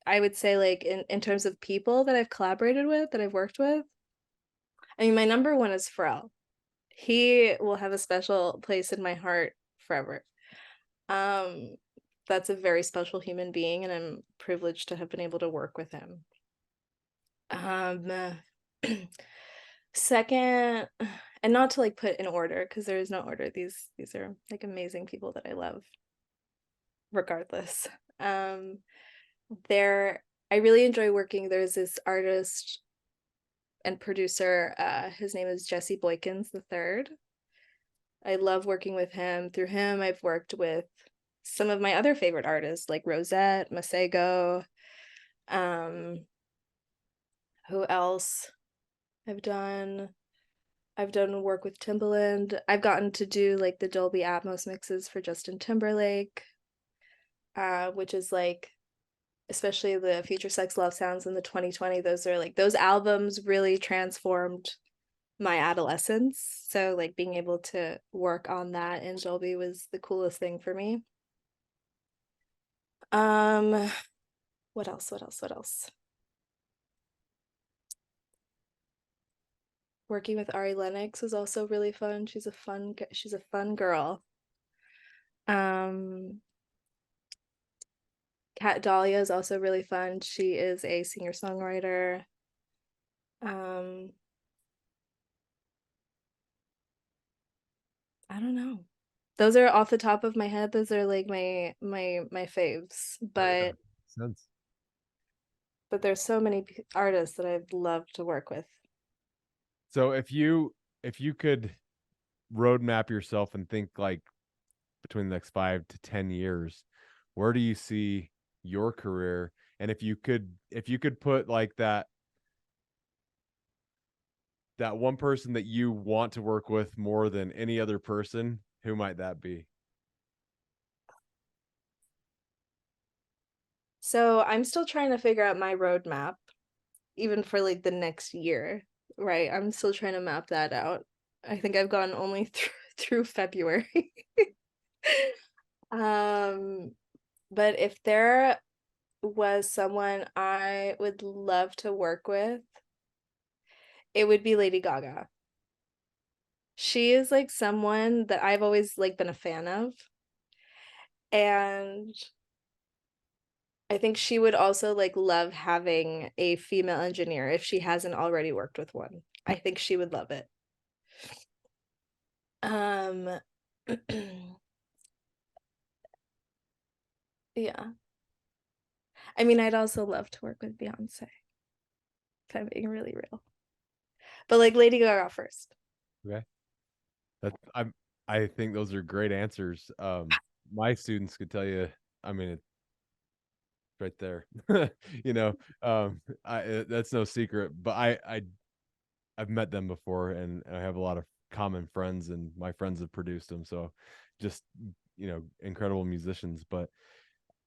Speaker 2: I would say like in terms of people that I've collaborated with, that I've worked with, I mean my number one is Pharrell. He will have a special place in my heart forever. Um, that's a very special human being, and I'm privileged to have been able to work with him. Um, Second, and not to like put in order because there is no order. These are like amazing people that I love, regardless. Um, I really enjoy working. There's this artist and producer. His name is Jesse Boykins the third. I love working with him. Through him, I've worked with some of my other favorite artists like Rozet, Masego. Um, who else? I've done I've done work with Timbaland. I've gotten to do like the Dolby Atmos mixes for Justin Timberlake, which is like especially the Future Sex Love Sounds in the 2020. Those are like those albums really transformed my adolescence. So like being able to work on that in Dolby was the coolest thing for me. Um, what else? What else? What else? Working with Ari Lennox was also really fun. She's a fun girl. Um, Kat Dahlia is also really fun. She is a singer-songwriter. Um, I don't know. Those are off the top of my head. Those are like my faves.
Speaker 1: Yeah,
Speaker 2: But
Speaker 1: sense.
Speaker 2: there's so many artists that I'd love to work with.
Speaker 1: So if you could roadmap yourself and think like between the next 5 to 10 years, where do you see your career? And if you could put like that one person that you want to work with more than any other person Who might that be?
Speaker 2: So I'm still trying to figure out my roadmap, even for like the next year, right? I'm still trying to map that out. I think I've gone only through February. Um, but if there was someone I would love to work with, it would be Lady Gaga. She is like someone that I've always like been a fan of, and I think she would also like love having a female engineer if she hasn't already worked with one. I think she would love it. Um yeah. I mean, I'd also love to work with Beyonce, if I'm being really real. But like Lady Gaga first.
Speaker 1: Okay. I think those are great answers. My students could tell you, I mean, it's right there. You know, that's no secret, but I've met them before, and I have a lot of common friends, and my friends have produced them. So just, incredible musicians. But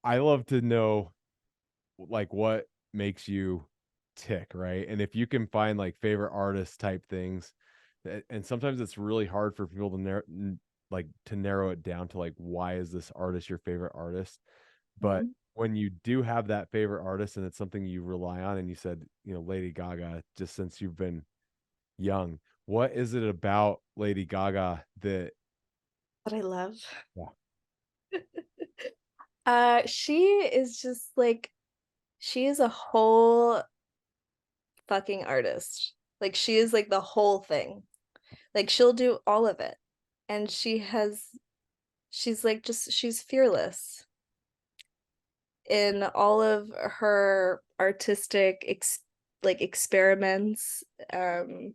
Speaker 1: I love to know like what makes you tick, right? And if you can find like favorite artist type things, and sometimes it's really hard for people to narrow it down to like, why is this artist your favorite artist? But
Speaker 2: Mhm.
Speaker 1: when you do have that favorite artist and it's something you rely on, and you said, Lady Gaga, just since you've been young, what is it about Lady Gaga that,
Speaker 2: That I love.
Speaker 1: yeah,
Speaker 2: She is just like she is a whole fucking artist. Like she is like the whole thing. Like she'll do all of it. And she's like just she's fearless in all of her artistic like experiments. And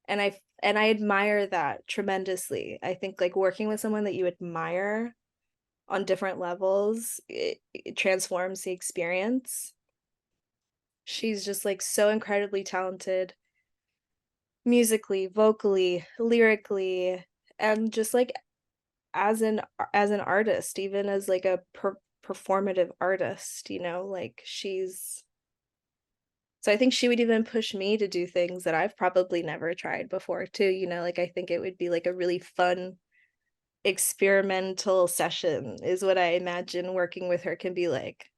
Speaker 2: I admire that tremendously. I think like working with someone that you admire on different levels, it transforms the experience. She's just like so incredibly talented musically, vocally, lyrically, and just like as an artist, even as like a performative artist, like she's so I think she would even push me to do things that I've probably never tried before too, like I think it would be like a really fun experimental session is what I imagine working with her can be like.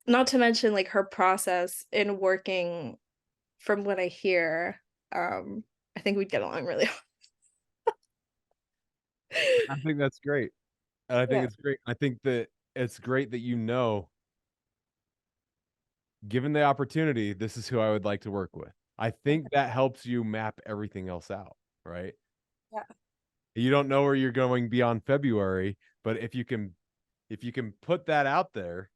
Speaker 2: Not to mention like her process in working from what I hear, I think we'd get along really well.
Speaker 1: I think that's great. And I think
Speaker 2: Yeah.
Speaker 1: it's great. I think that it's great that, given the opportunity, this is who I would like to work with. I think that helps you map everything else out, right?
Speaker 2: Yeah.
Speaker 1: You don't know where you're going beyond February, but if you can put that out there,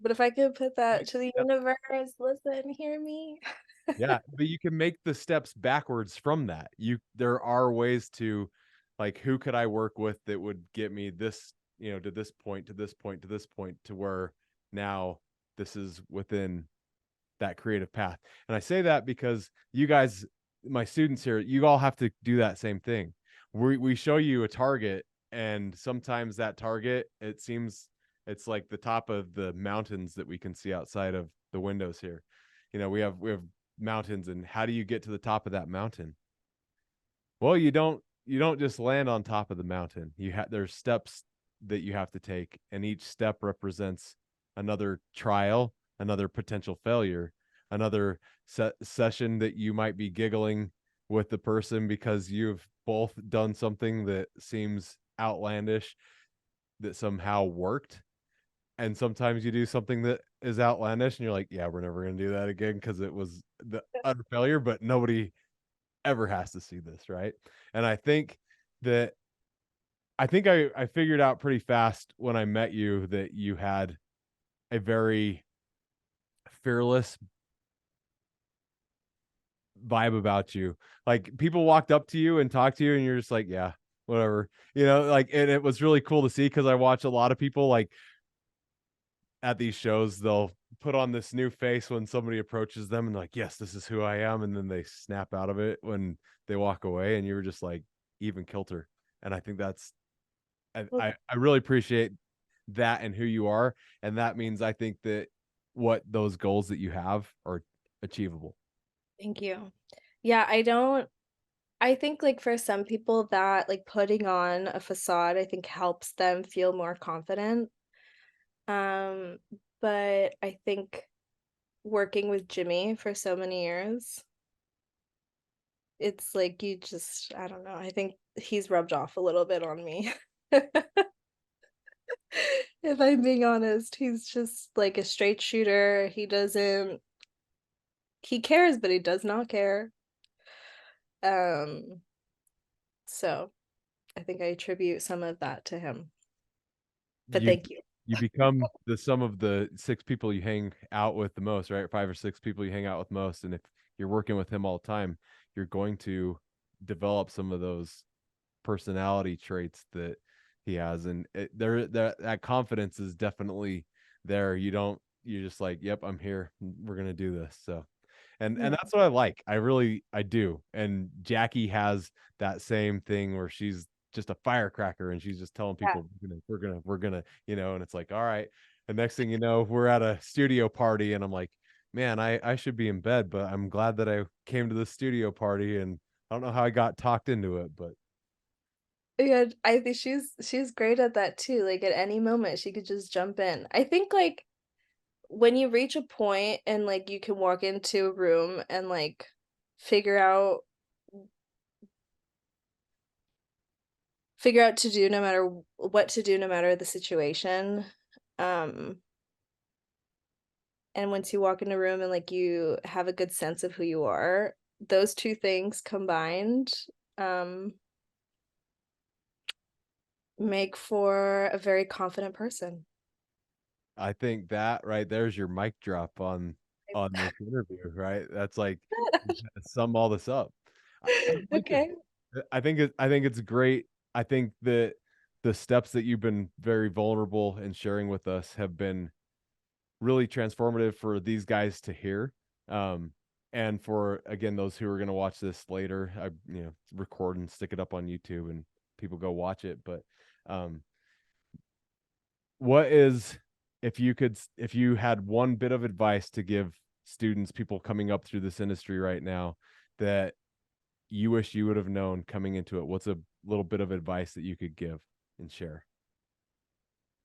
Speaker 2: But if I could put that
Speaker 1: make
Speaker 2: to the
Speaker 1: steps,
Speaker 2: universe, listen, hear me.
Speaker 1: yeah, but you can make the steps backwards from that. There are ways to, like, who could I work with that would get me this, to this point, to this point, to this point, to where now this is within that creative path. And I say that because you guys, my students here, you all have to do that same thing. We show you a target, and sometimes that target, it seems it's like the top of the mountains that we can see outside of the windows here. We have mountains, and how do you get to the top of that mountain? Well, you don't just land on top of the mountain. There's steps that you have to take, and each step represents another trial, another potential failure, another session that you might be giggling with the person because you've both done something that seems outlandish that somehow worked. And sometimes you do something that is outlandish and you're like, yeah, we're never going to do that again because it was the utter failure, but nobody ever has to see this, right? And that I figured out pretty fast when I met you that you had a very fearless vibe about you. Like, people walked up to you and talked to you and you're just like, yeah, whatever. And it was really cool to see, because I watch a lot of people, like, at these shows, they'll put on this new face when somebody approaches them and like, yes, this is who I am, and then they snap out of it when they walk away, and you were just like, even kilter. And I think that's
Speaker 2: Well,
Speaker 1: I really appreciate that and who you are. And that means I think that what those goals that you have are achievable.
Speaker 2: thank you. Yeah, I think like for some people that like putting on a facade, I think helps them feel more confident. Um, but I think working with Jimmy for so many years, it's like you just, I don't know. I think he's rubbed off a little bit on me. If I'm being honest, he's just like a straight shooter. He cares, but he does not care. Um, so I think I attribute some of that to him. But
Speaker 1: You
Speaker 2: thank you.
Speaker 1: you become the sum of the six people you hang out with the most, right? Five or six people you hang out with most. And if you're working with him all the time, you're going to develop some of those personality traits that he has. And that confidence is definitely there. You're just like, yep, I'm here. We're gonna do this. So and
Speaker 2: Yeah.
Speaker 1: that's what I like. I do. And Jackie has that same thing where she's just a firecracker and she's just telling
Speaker 2: Yeah.
Speaker 1: people we're gonna, and it's like, all right. The next thing you know, we're at a studio party and I'm like, man, I should be in bed, but I'm glad that I came to the studio party. And I don't know how I got talked into it, but
Speaker 2: Yeah, I think she's great at that too. Like at any moment she could just jump in. I think like when you reach a point and like you can walk into a room and like figure out to do no matter what to do no matter the situation. Um and once you walk in a room and like you have a good sense of who you are, those two things combined um make for a very confident person.
Speaker 1: I think that right there's your mic drop on this interview, right? That's like sum all this up. I like it.
Speaker 2: Okay.
Speaker 1: I think it's great. I think that the steps that you've been very vulnerable and sharing with us have been really transformative for these guys to hear. Um, and for again those who are going to watch this later, I record and stick it up on YouTube and people go watch it. But um, what is if you had one bit of advice to give students, people coming up through this industry right now that you wish you would have known coming into it, what's a little bit of advice that you could give and share?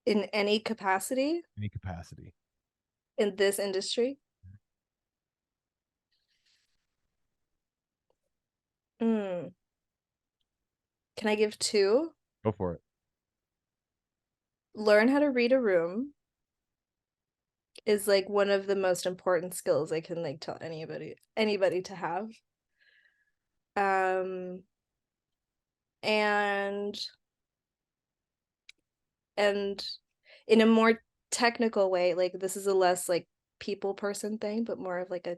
Speaker 2: In any capacity
Speaker 1: Any capacity.
Speaker 2: in this industry? Mm. Can I give two?
Speaker 1: Go for it.
Speaker 2: Learn how to read a room is like one of the most important skills I can like tell anybody to have. Um and and in a more technical way, like this is a less like people person thing, but more of like a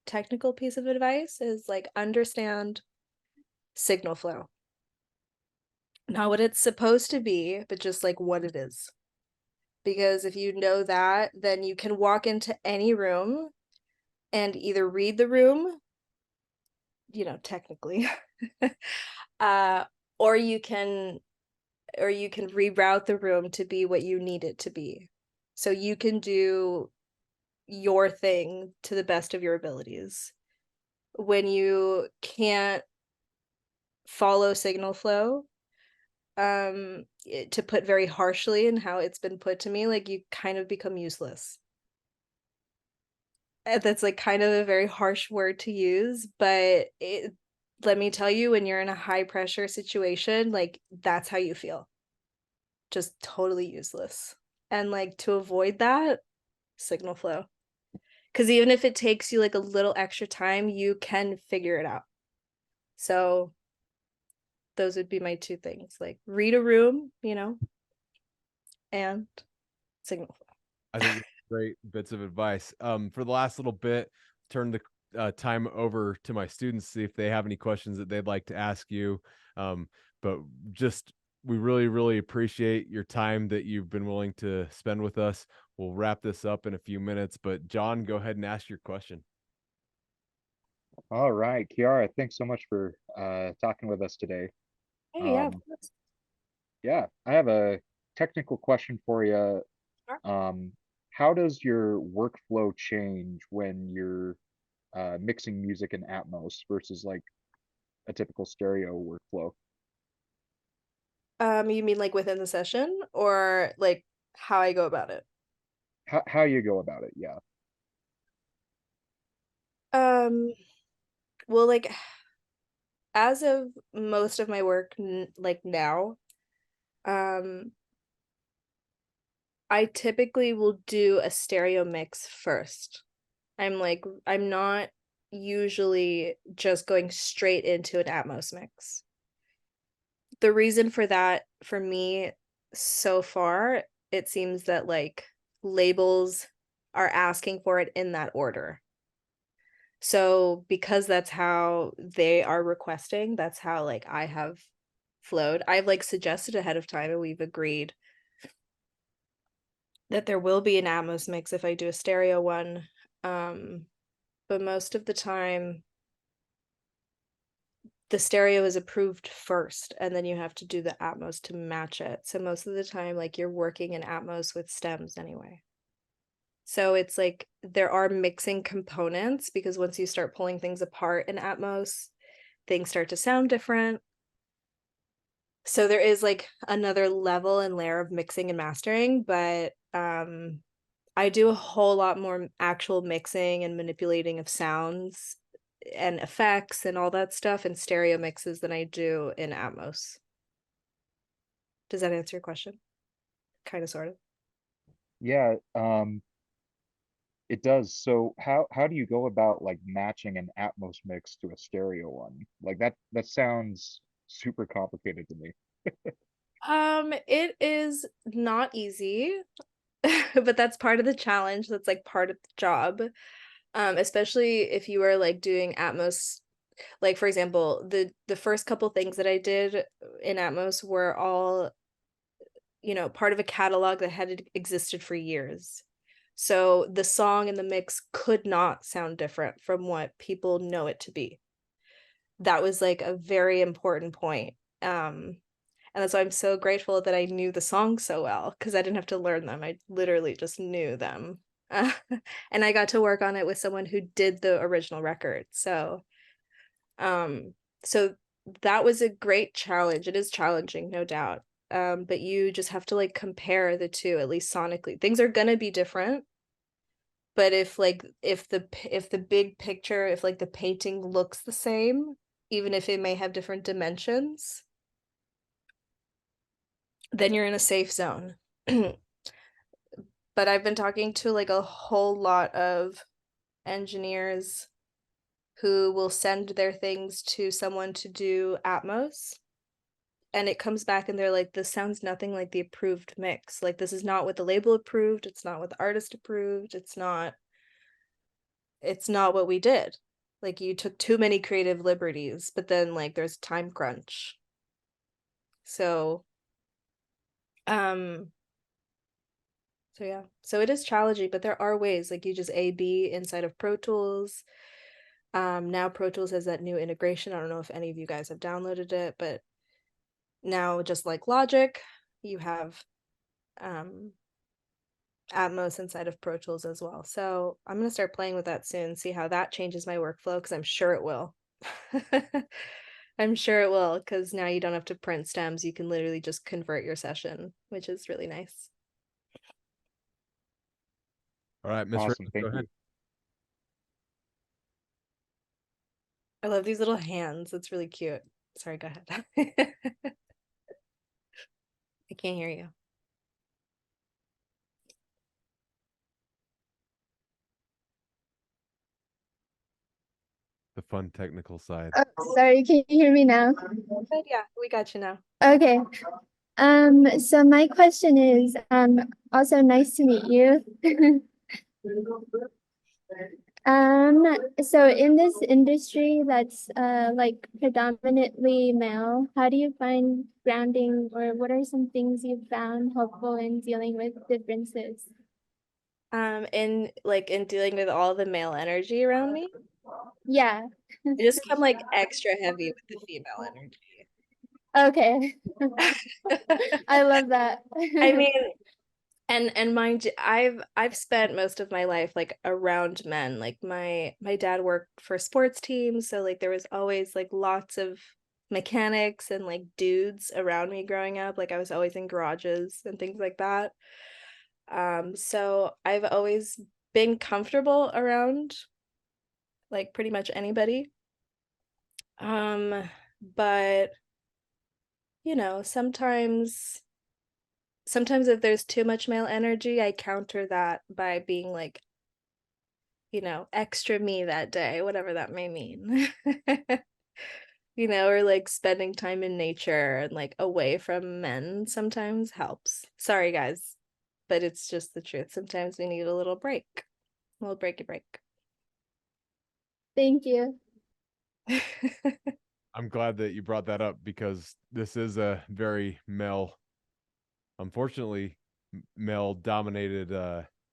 Speaker 2: technical piece of advice is like understand signal flow. Not what it's supposed to be, but just like what it is. Because if you know that, then you can walk into any room and either read the room, technically, uh, or you can reroute the room to be what you need it to be. So you can do your thing to the best of your abilities. When you can't follow signal flow, to put very harshly in how it's been put to me, like you kind of become useless. That's like kind of a very harsh word to use, but let me tell you, when you're in a high pressure situation, like that's how you feel. Just totally useless. And like to avoid that, signal flow. Because even if it takes you like a little extra time, you can figure it out. So those would be my two things, like read a room, and signal
Speaker 1: I
Speaker 2: flow.
Speaker 1: think great bits of advice. For the last little bit, turn the time over to my students, see if they have any questions that they'd like to ask you. But just we really, really appreciate your time that you've been willing to spend with us. We'll wrap this up in a few minutes, but John, go ahead and ask your question.
Speaker 3: All right, Kiara, thanks so much for talking with us today.
Speaker 2: Hey, yeah, of
Speaker 3: Um,
Speaker 2: course.
Speaker 3: yeah, I have a technical question for you.
Speaker 2: Sure.
Speaker 3: How does your workflow change when you're mixing music in Atmos versus like a typical stereo workflow?
Speaker 2: You mean like within the session or like how I go about it?
Speaker 3: How you go about it? Yeah.
Speaker 2: Um, well, like as of most of my work like now, um, I typically will do a stereo mix first. I'm not usually just going straight into an Atmos mix. The reason for that for me so far, it seems that like labels are asking for it in that order. So because that's how they are requesting, that's how like I have flowed. I've like suggested ahead of time and we've agreed that there will be an Atmos mix if I do a stereo one. Um, but most of the time the stereo is approved first and then you have to do the Atmos to match it. So most of the time like you're working in Atmos with stems anyway. So it's like there are mixing components because once you start pulling things apart in Atmos, things start to sound different. So there is like another level and layer of mixing and mastering, but I do a whole lot more actual mixing and manipulating of sounds and effects and all that stuff in stereo mixes than I do in Atmos. Does that answer your question? Kind of, sort of.
Speaker 3: Yeah, it does. So how do you go about like matching an Atmos mix to a stereo one? Like that sounds super complicated to me.
Speaker 2: It is not easy, but that's part of the challenge. That's like part of the job. Especially if you are like doing Atmos, like for example, the first couple things that I did in Atmos were all, part of a catalog that had existed for years. So the song and the mix could not sound different from what people know it to be. That was like a very important point. And that's why I'm so grateful that I knew the songs so well because I didn't have to learn them. I literally just knew them. Uh, and I got to work on it with someone who did the original record. Um, so that was a great challenge. It is challenging, no doubt. But you just have to like compare the two, at least sonically. Things are gonna be different, but if the big picture, if like the painting looks the same, even if it may have different dimensions, then you're in a safe zone. But I've been talking to like a whole lot of engineers who will send their things to someone to do Atmos. And it comes back and they're like, this sounds nothing like the approved mix. Like, this is not what the label approved. It's not what the artist approved. It's not what we did. Like, you took too many creative liberties, but then like there's time crunch. So, um, so yeah. So it is challenging, but there are ways. Like you just A/B inside of Pro Tools. Now Pro Tools has that new integration. I don't know if any of you guys have downloaded it, but now just like Logic, you have Atmos inside of Pro Tools as well. So I'm gonna start playing with that soon, see how that changes my workflow, because I'm sure it will. I'm sure it will, because now you don't have to print stems. You can literally just convert your session, which is really nice.
Speaker 1: All right, Miss
Speaker 3: Awesome,
Speaker 1: Rose, go
Speaker 3: thank
Speaker 1: ahead.
Speaker 3: you.
Speaker 2: I love these little hands. It's really cute. Sorry, go ahead. I can't hear you.
Speaker 1: The fun technical side.
Speaker 4: Oh, sorry, can you hear me now?
Speaker 2: But yeah, we got you now.
Speaker 4: Okay. So my question is, also nice to meet you. Um, so in this industry that's like predominantly male, how do you find grounding, or what are some things you've found helpful in dealing with differences?
Speaker 2: In dealing with all the male energy around me.
Speaker 4: Yeah.
Speaker 2: I just come like extra heavy with the female energy.
Speaker 4: Okay. I love that.
Speaker 2: I mean, and mind you, I've spent most of my life like around men. Like my dad worked for sports teams, so like there was always like lots of mechanics and like dudes around me growing up. Like I was always in garages and things like that. So I've always been comfortable around like pretty much anybody. But you know, sometimes if there's too much male energy, I counter that by being like, you know, extra me that day, whatever that may mean. You know, or like spending time in nature and like away from men sometimes helps. Sorry, guys, but it's just the truth. Sometimes we need a little break, a little breaky break.
Speaker 4: Thank you.
Speaker 1: I'm glad that you brought that up because this is a very male, unfortunately, male dominated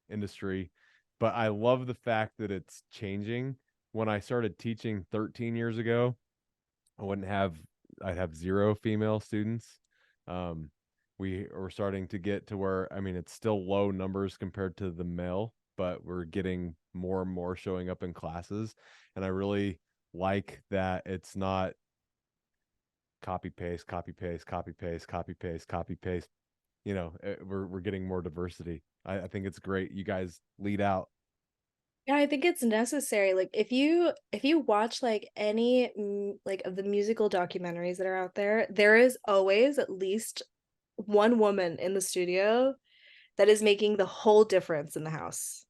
Speaker 1: industry. But I love the fact that it's changing. When I started teaching 13 years ago, I'd have 0 female students. We are starting to get to where, I mean, it's still low numbers compared to the male, but we're getting more and more showing up in classes. And I really like that it's not copy paste, copy paste, copy paste, copy paste, copy paste. You know, we're getting more diversity. I think it's great. You guys lead out.
Speaker 2: Yeah, I think it's necessary. Like if you watch like any like of the musical documentaries that are out there, there is always at least one woman in the studio that is making the whole difference in the house.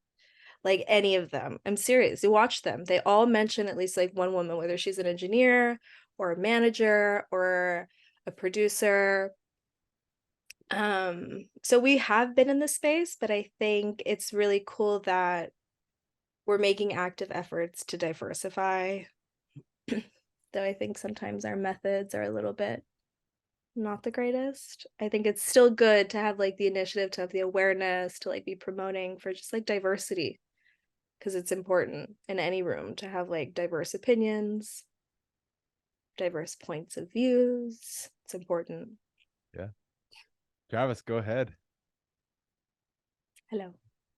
Speaker 2: Like any of them. I'm serious. You watch them. They all mention at least like one woman, whether she's an engineer or a manager or a producer. So we have been in this space, but I think it's really cool that we're making active efforts to diversify. Though I think sometimes our methods are a little bit not the greatest. I think it's still good to have like the initiative, to have the awareness, to like be promoting for just like diversity, because it's important in any room to have like diverse opinions, diverse points of views. It's important.
Speaker 1: Yeah. Travis, go ahead.
Speaker 2: Hello.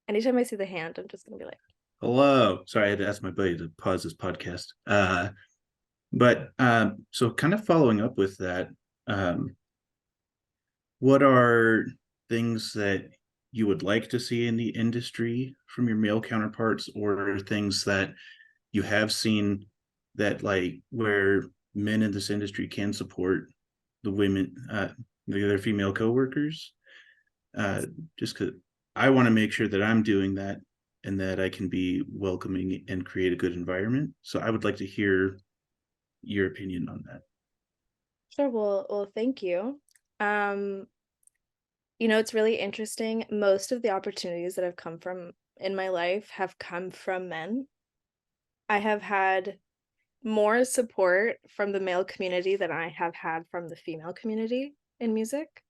Speaker 2: Anytime I see the hand, I'm just gonna be like,
Speaker 5: hello. Sorry, I had to ask my buddy to pause this podcast. So kind of following up with that, what are things that you would like to see in the industry from your male counterparts, or things that you have seen that like where men in this industry can support the women, the other female coworkers? Just because I want to make sure that I'm doing that and that I can be welcoming and create a good environment. So I would like to hear your opinion on that.
Speaker 2: sure, well, thank you. You know, it's really interesting. Most of the opportunities that have come from in my life have come from men. I have had more support from the male community than I have had from the female community in music,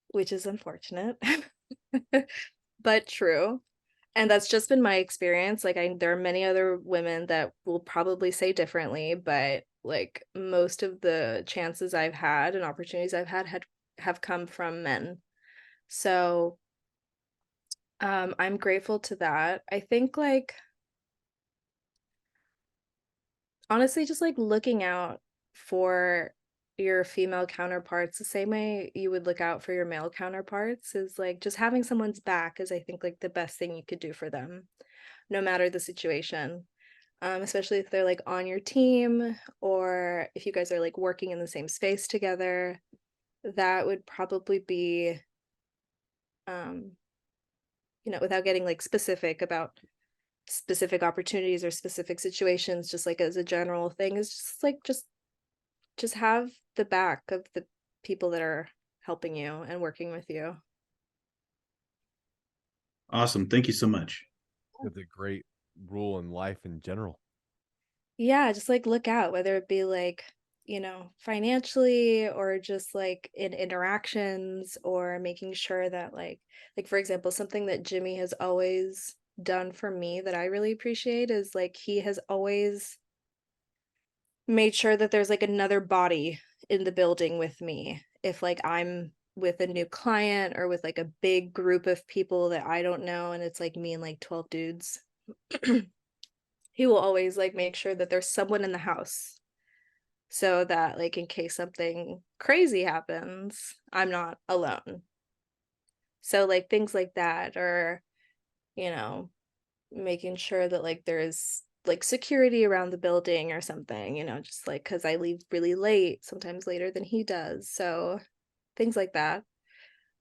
Speaker 2: which is unfortunate, but true. And that's just been my experience. Like there are many other women that will probably say differently, but like most of the chances I've had and opportunities I've had have come from men. So I'm grateful to that. I think like honestly just like looking out for your female counterparts the same way you would look out for your male counterparts is like just having someone's back is I think like the best thing you could do for them, no matter the situation. Especially if they're like on your team or if you guys are like working in the same space together, that would probably be you know, without getting like specific about specific opportunities or specific situations, just like as a general thing, is just like just have the back of the people that are helping you and working with you.
Speaker 5: Awesome. Thank you so much.
Speaker 1: It's a great rule in life in general.
Speaker 2: Yeah, just like look out, whether it be like, you know, financially or just like in interactions or making sure that like for example, something that Jimmy has always done for me that I really appreciate is like he has always made sure that there's like another body in the building with me. If like I'm with a new client or with like a big group of people that I don't know and it's like me and like 12 dudes, he will always like make sure that there's someone in the house so that like in case something crazy happens, I'm not alone. So like things like that, or you know, making sure that like there's like security around the building or something, you know, just like because I leave really late, sometimes later than he does. So things like that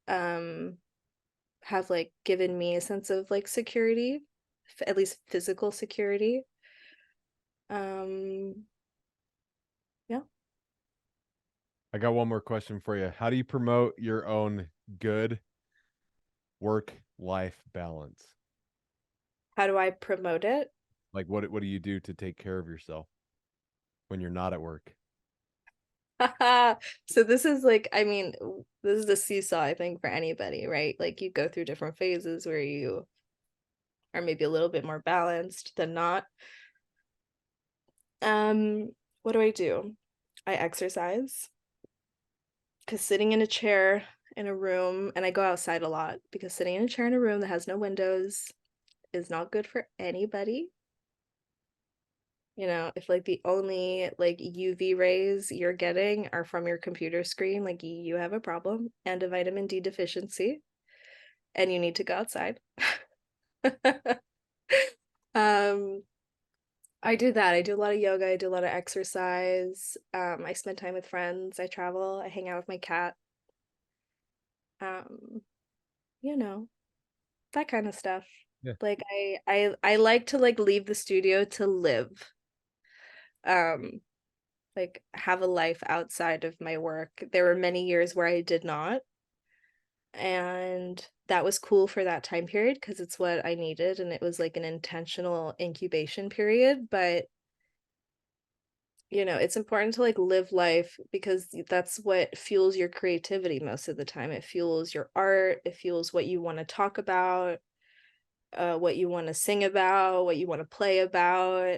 Speaker 2: have like given me a sense of like security, at least physical security. Yeah.
Speaker 1: I got one more question for you. How do you promote your own good work-life balance?
Speaker 2: How do I promote it?
Speaker 1: Like what do you do to take care of yourself when you're not at work?
Speaker 2: So this is like, I mean, this is the seesaw, I think, for anybody, right? Like you go through different phases where you are maybe a little bit more balanced than not. What do? I exercise because sitting in a chair in a room, and I go outside a lot because sitting in a chair in a room that has no windows is not good for anybody. You know, if like the only like UV rays you're getting are from your computer screen, like you have a problem and a vitamin D deficiency and you need to go outside. um I do that. I do a lot of yoga, I do a lot of exercise. I spend time with friends, I travel, I hang out with my cat. Um, you know, that kind of stuff.
Speaker 1: Yeah.
Speaker 2: Like I like to like leave the studio to live. Um, like have a life outside of my work. There were many years where I did not, and that was cool for that time period because it's what I needed and it was like an intentional incubation period, but you know, it's important to like live life because that's what fuels your creativity most of the time. It fuels your art, it fuels what you want to talk about, what you want to sing about, what you want to play about.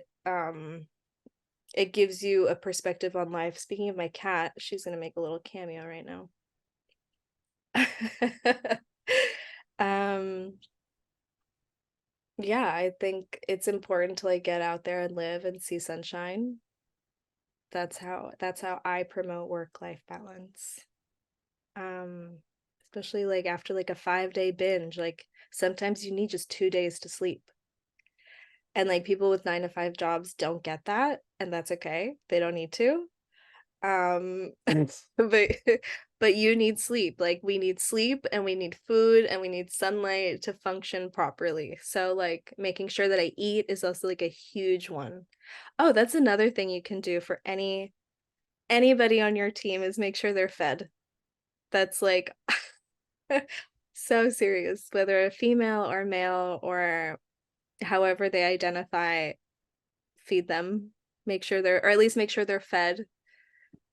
Speaker 2: It gives you a perspective on life. Speaking of my cat, she's gonna make a little cameo right now. um yeah, I think it's important to like get out there and live and see sunshine. That's how I promote work-life balance. Um especially like after like a 5-day binge, like sometimes you need just 2 days to sleep. And like people with 9 to 5 jobs don't get that, and that's okay. They don't need to. But but you need sleep. Like we need sleep and we need food and we need sunlight to function properly. So like making sure that I eat is also like a huge one. Oh, that's another thing you can do for anybody on your team is make sure they're fed. That's like so serious, whether a female or male or however they identify, feed them. Make sure they're, or at least make sure they're fed.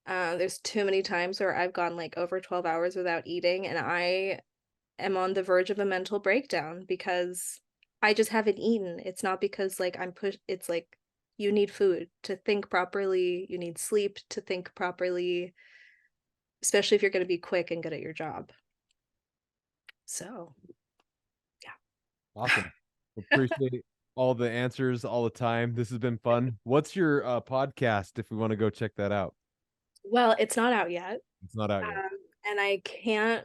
Speaker 2: There's too many times where I've gone like over 12 hours without eating, and I am on the verge of a mental breakdown because I just haven't eaten. It's not because like I'm pushed, it's like you need food to think properly, you need sleep to think properly, especially if you're going to be quick and good at your job. So,
Speaker 1: Awesome. Appreciate all the answers all the time. This has been fun. What's your podcast if we want to go check that out?
Speaker 2: well, it's not out yet.
Speaker 1: It's not out yet.
Speaker 2: And I can't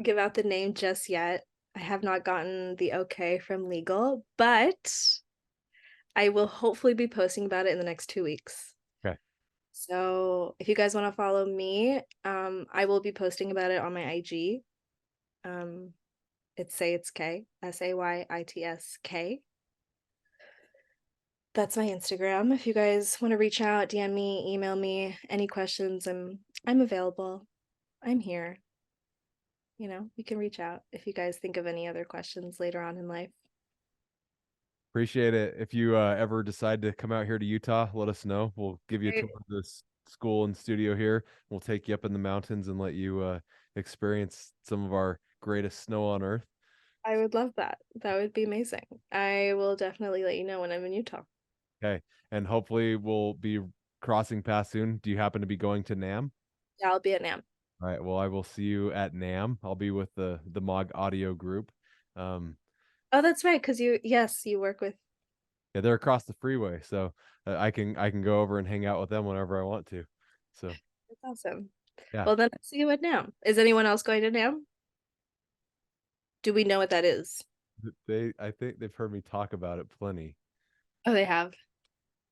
Speaker 2: give out the name just yet. I have not gotten the okay from legal, but I will hopefully be posting about it in the next 2 weeks.
Speaker 1: Okay.
Speaker 2: So if you guys want to follow me, I will be posting about it on my IG. It's Say It's K, SAYITSK. That's my Instagram. If you guys want to reach out, DM me, email me, any questions, I'm available. I'm here. You know, you can reach out if you guys think of any other questions later on in life.
Speaker 1: Appreciate it. If you ever decide to come out here to Utah, let us know. We'll give you a
Speaker 2: Right.
Speaker 1: tour of this school and studio here. We'll take you up in the mountains and let you experience some of our greatest snow on earth.
Speaker 2: I would love that. That would be amazing. I will definitely let you know when I'm in Utah.
Speaker 1: Okay. And hopefully we'll be crossing paths soon. Do you happen to be going to NAM?
Speaker 2: Yeah, I'll be at NAM.
Speaker 1: All right. Well, I will see you at NAM. I'll be with the Mog Audio group.
Speaker 2: Oh, that's right, because you work with.
Speaker 1: Yeah, they're across the freeway, so I can go over and hang out with them whenever I want to. So
Speaker 2: That's awesome.
Speaker 1: yeah,
Speaker 2: Well, then I'll see you at NAM. Is anyone else going to NAM? Do we know what that is?
Speaker 1: I think they've heard me talk about it plenty.
Speaker 2: Oh, they have.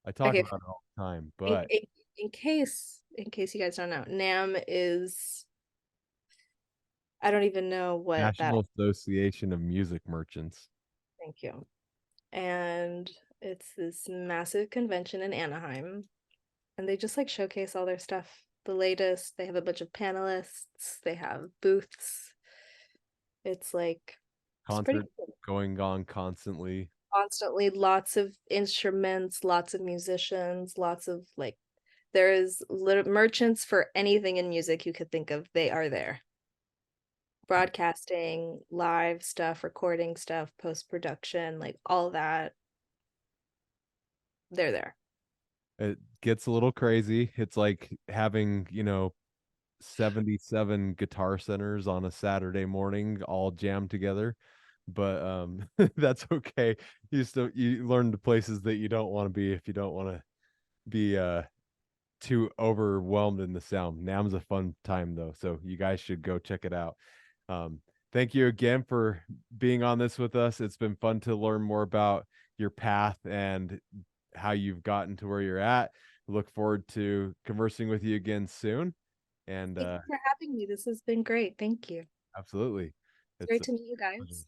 Speaker 1: I talk
Speaker 2: Okay.
Speaker 1: about it all the time,
Speaker 2: In,
Speaker 1: but
Speaker 2: in, in case you guys don't know, NAM is, I don't even know what that.
Speaker 1: National Association of Music Merchants.
Speaker 2: Thank you. And it's this massive convention in Anaheim, and they just like showcase all their stuff, the latest. They have a bunch of panelists, they have booths. It's like it's pretty
Speaker 1: Concert
Speaker 2: cool.
Speaker 1: going on constantly.
Speaker 2: Constantly, lots of instruments, lots of musicians, lots of like there is merchants for anything in music you could think of. They are there. Broadcasting, live stuff, recording stuff, post-production, like all that. They're there.
Speaker 1: It gets a little crazy. It's like having, 77 guitar centers on a Saturday morning all jammed together. But that's okay. You learn the places that you don't want to be if you don't want to be too overwhelmed in the sound. NAM's a fun time though, so you guys should go check it out. Thank you again for being on this with us. It's been fun to learn more about your path and how you've gotten to where you're at. Look forward to conversing with you again soon. And
Speaker 2: Thank you for having me. This has been great. Thank you.
Speaker 1: absolutely.
Speaker 2: It's great to meet you guys.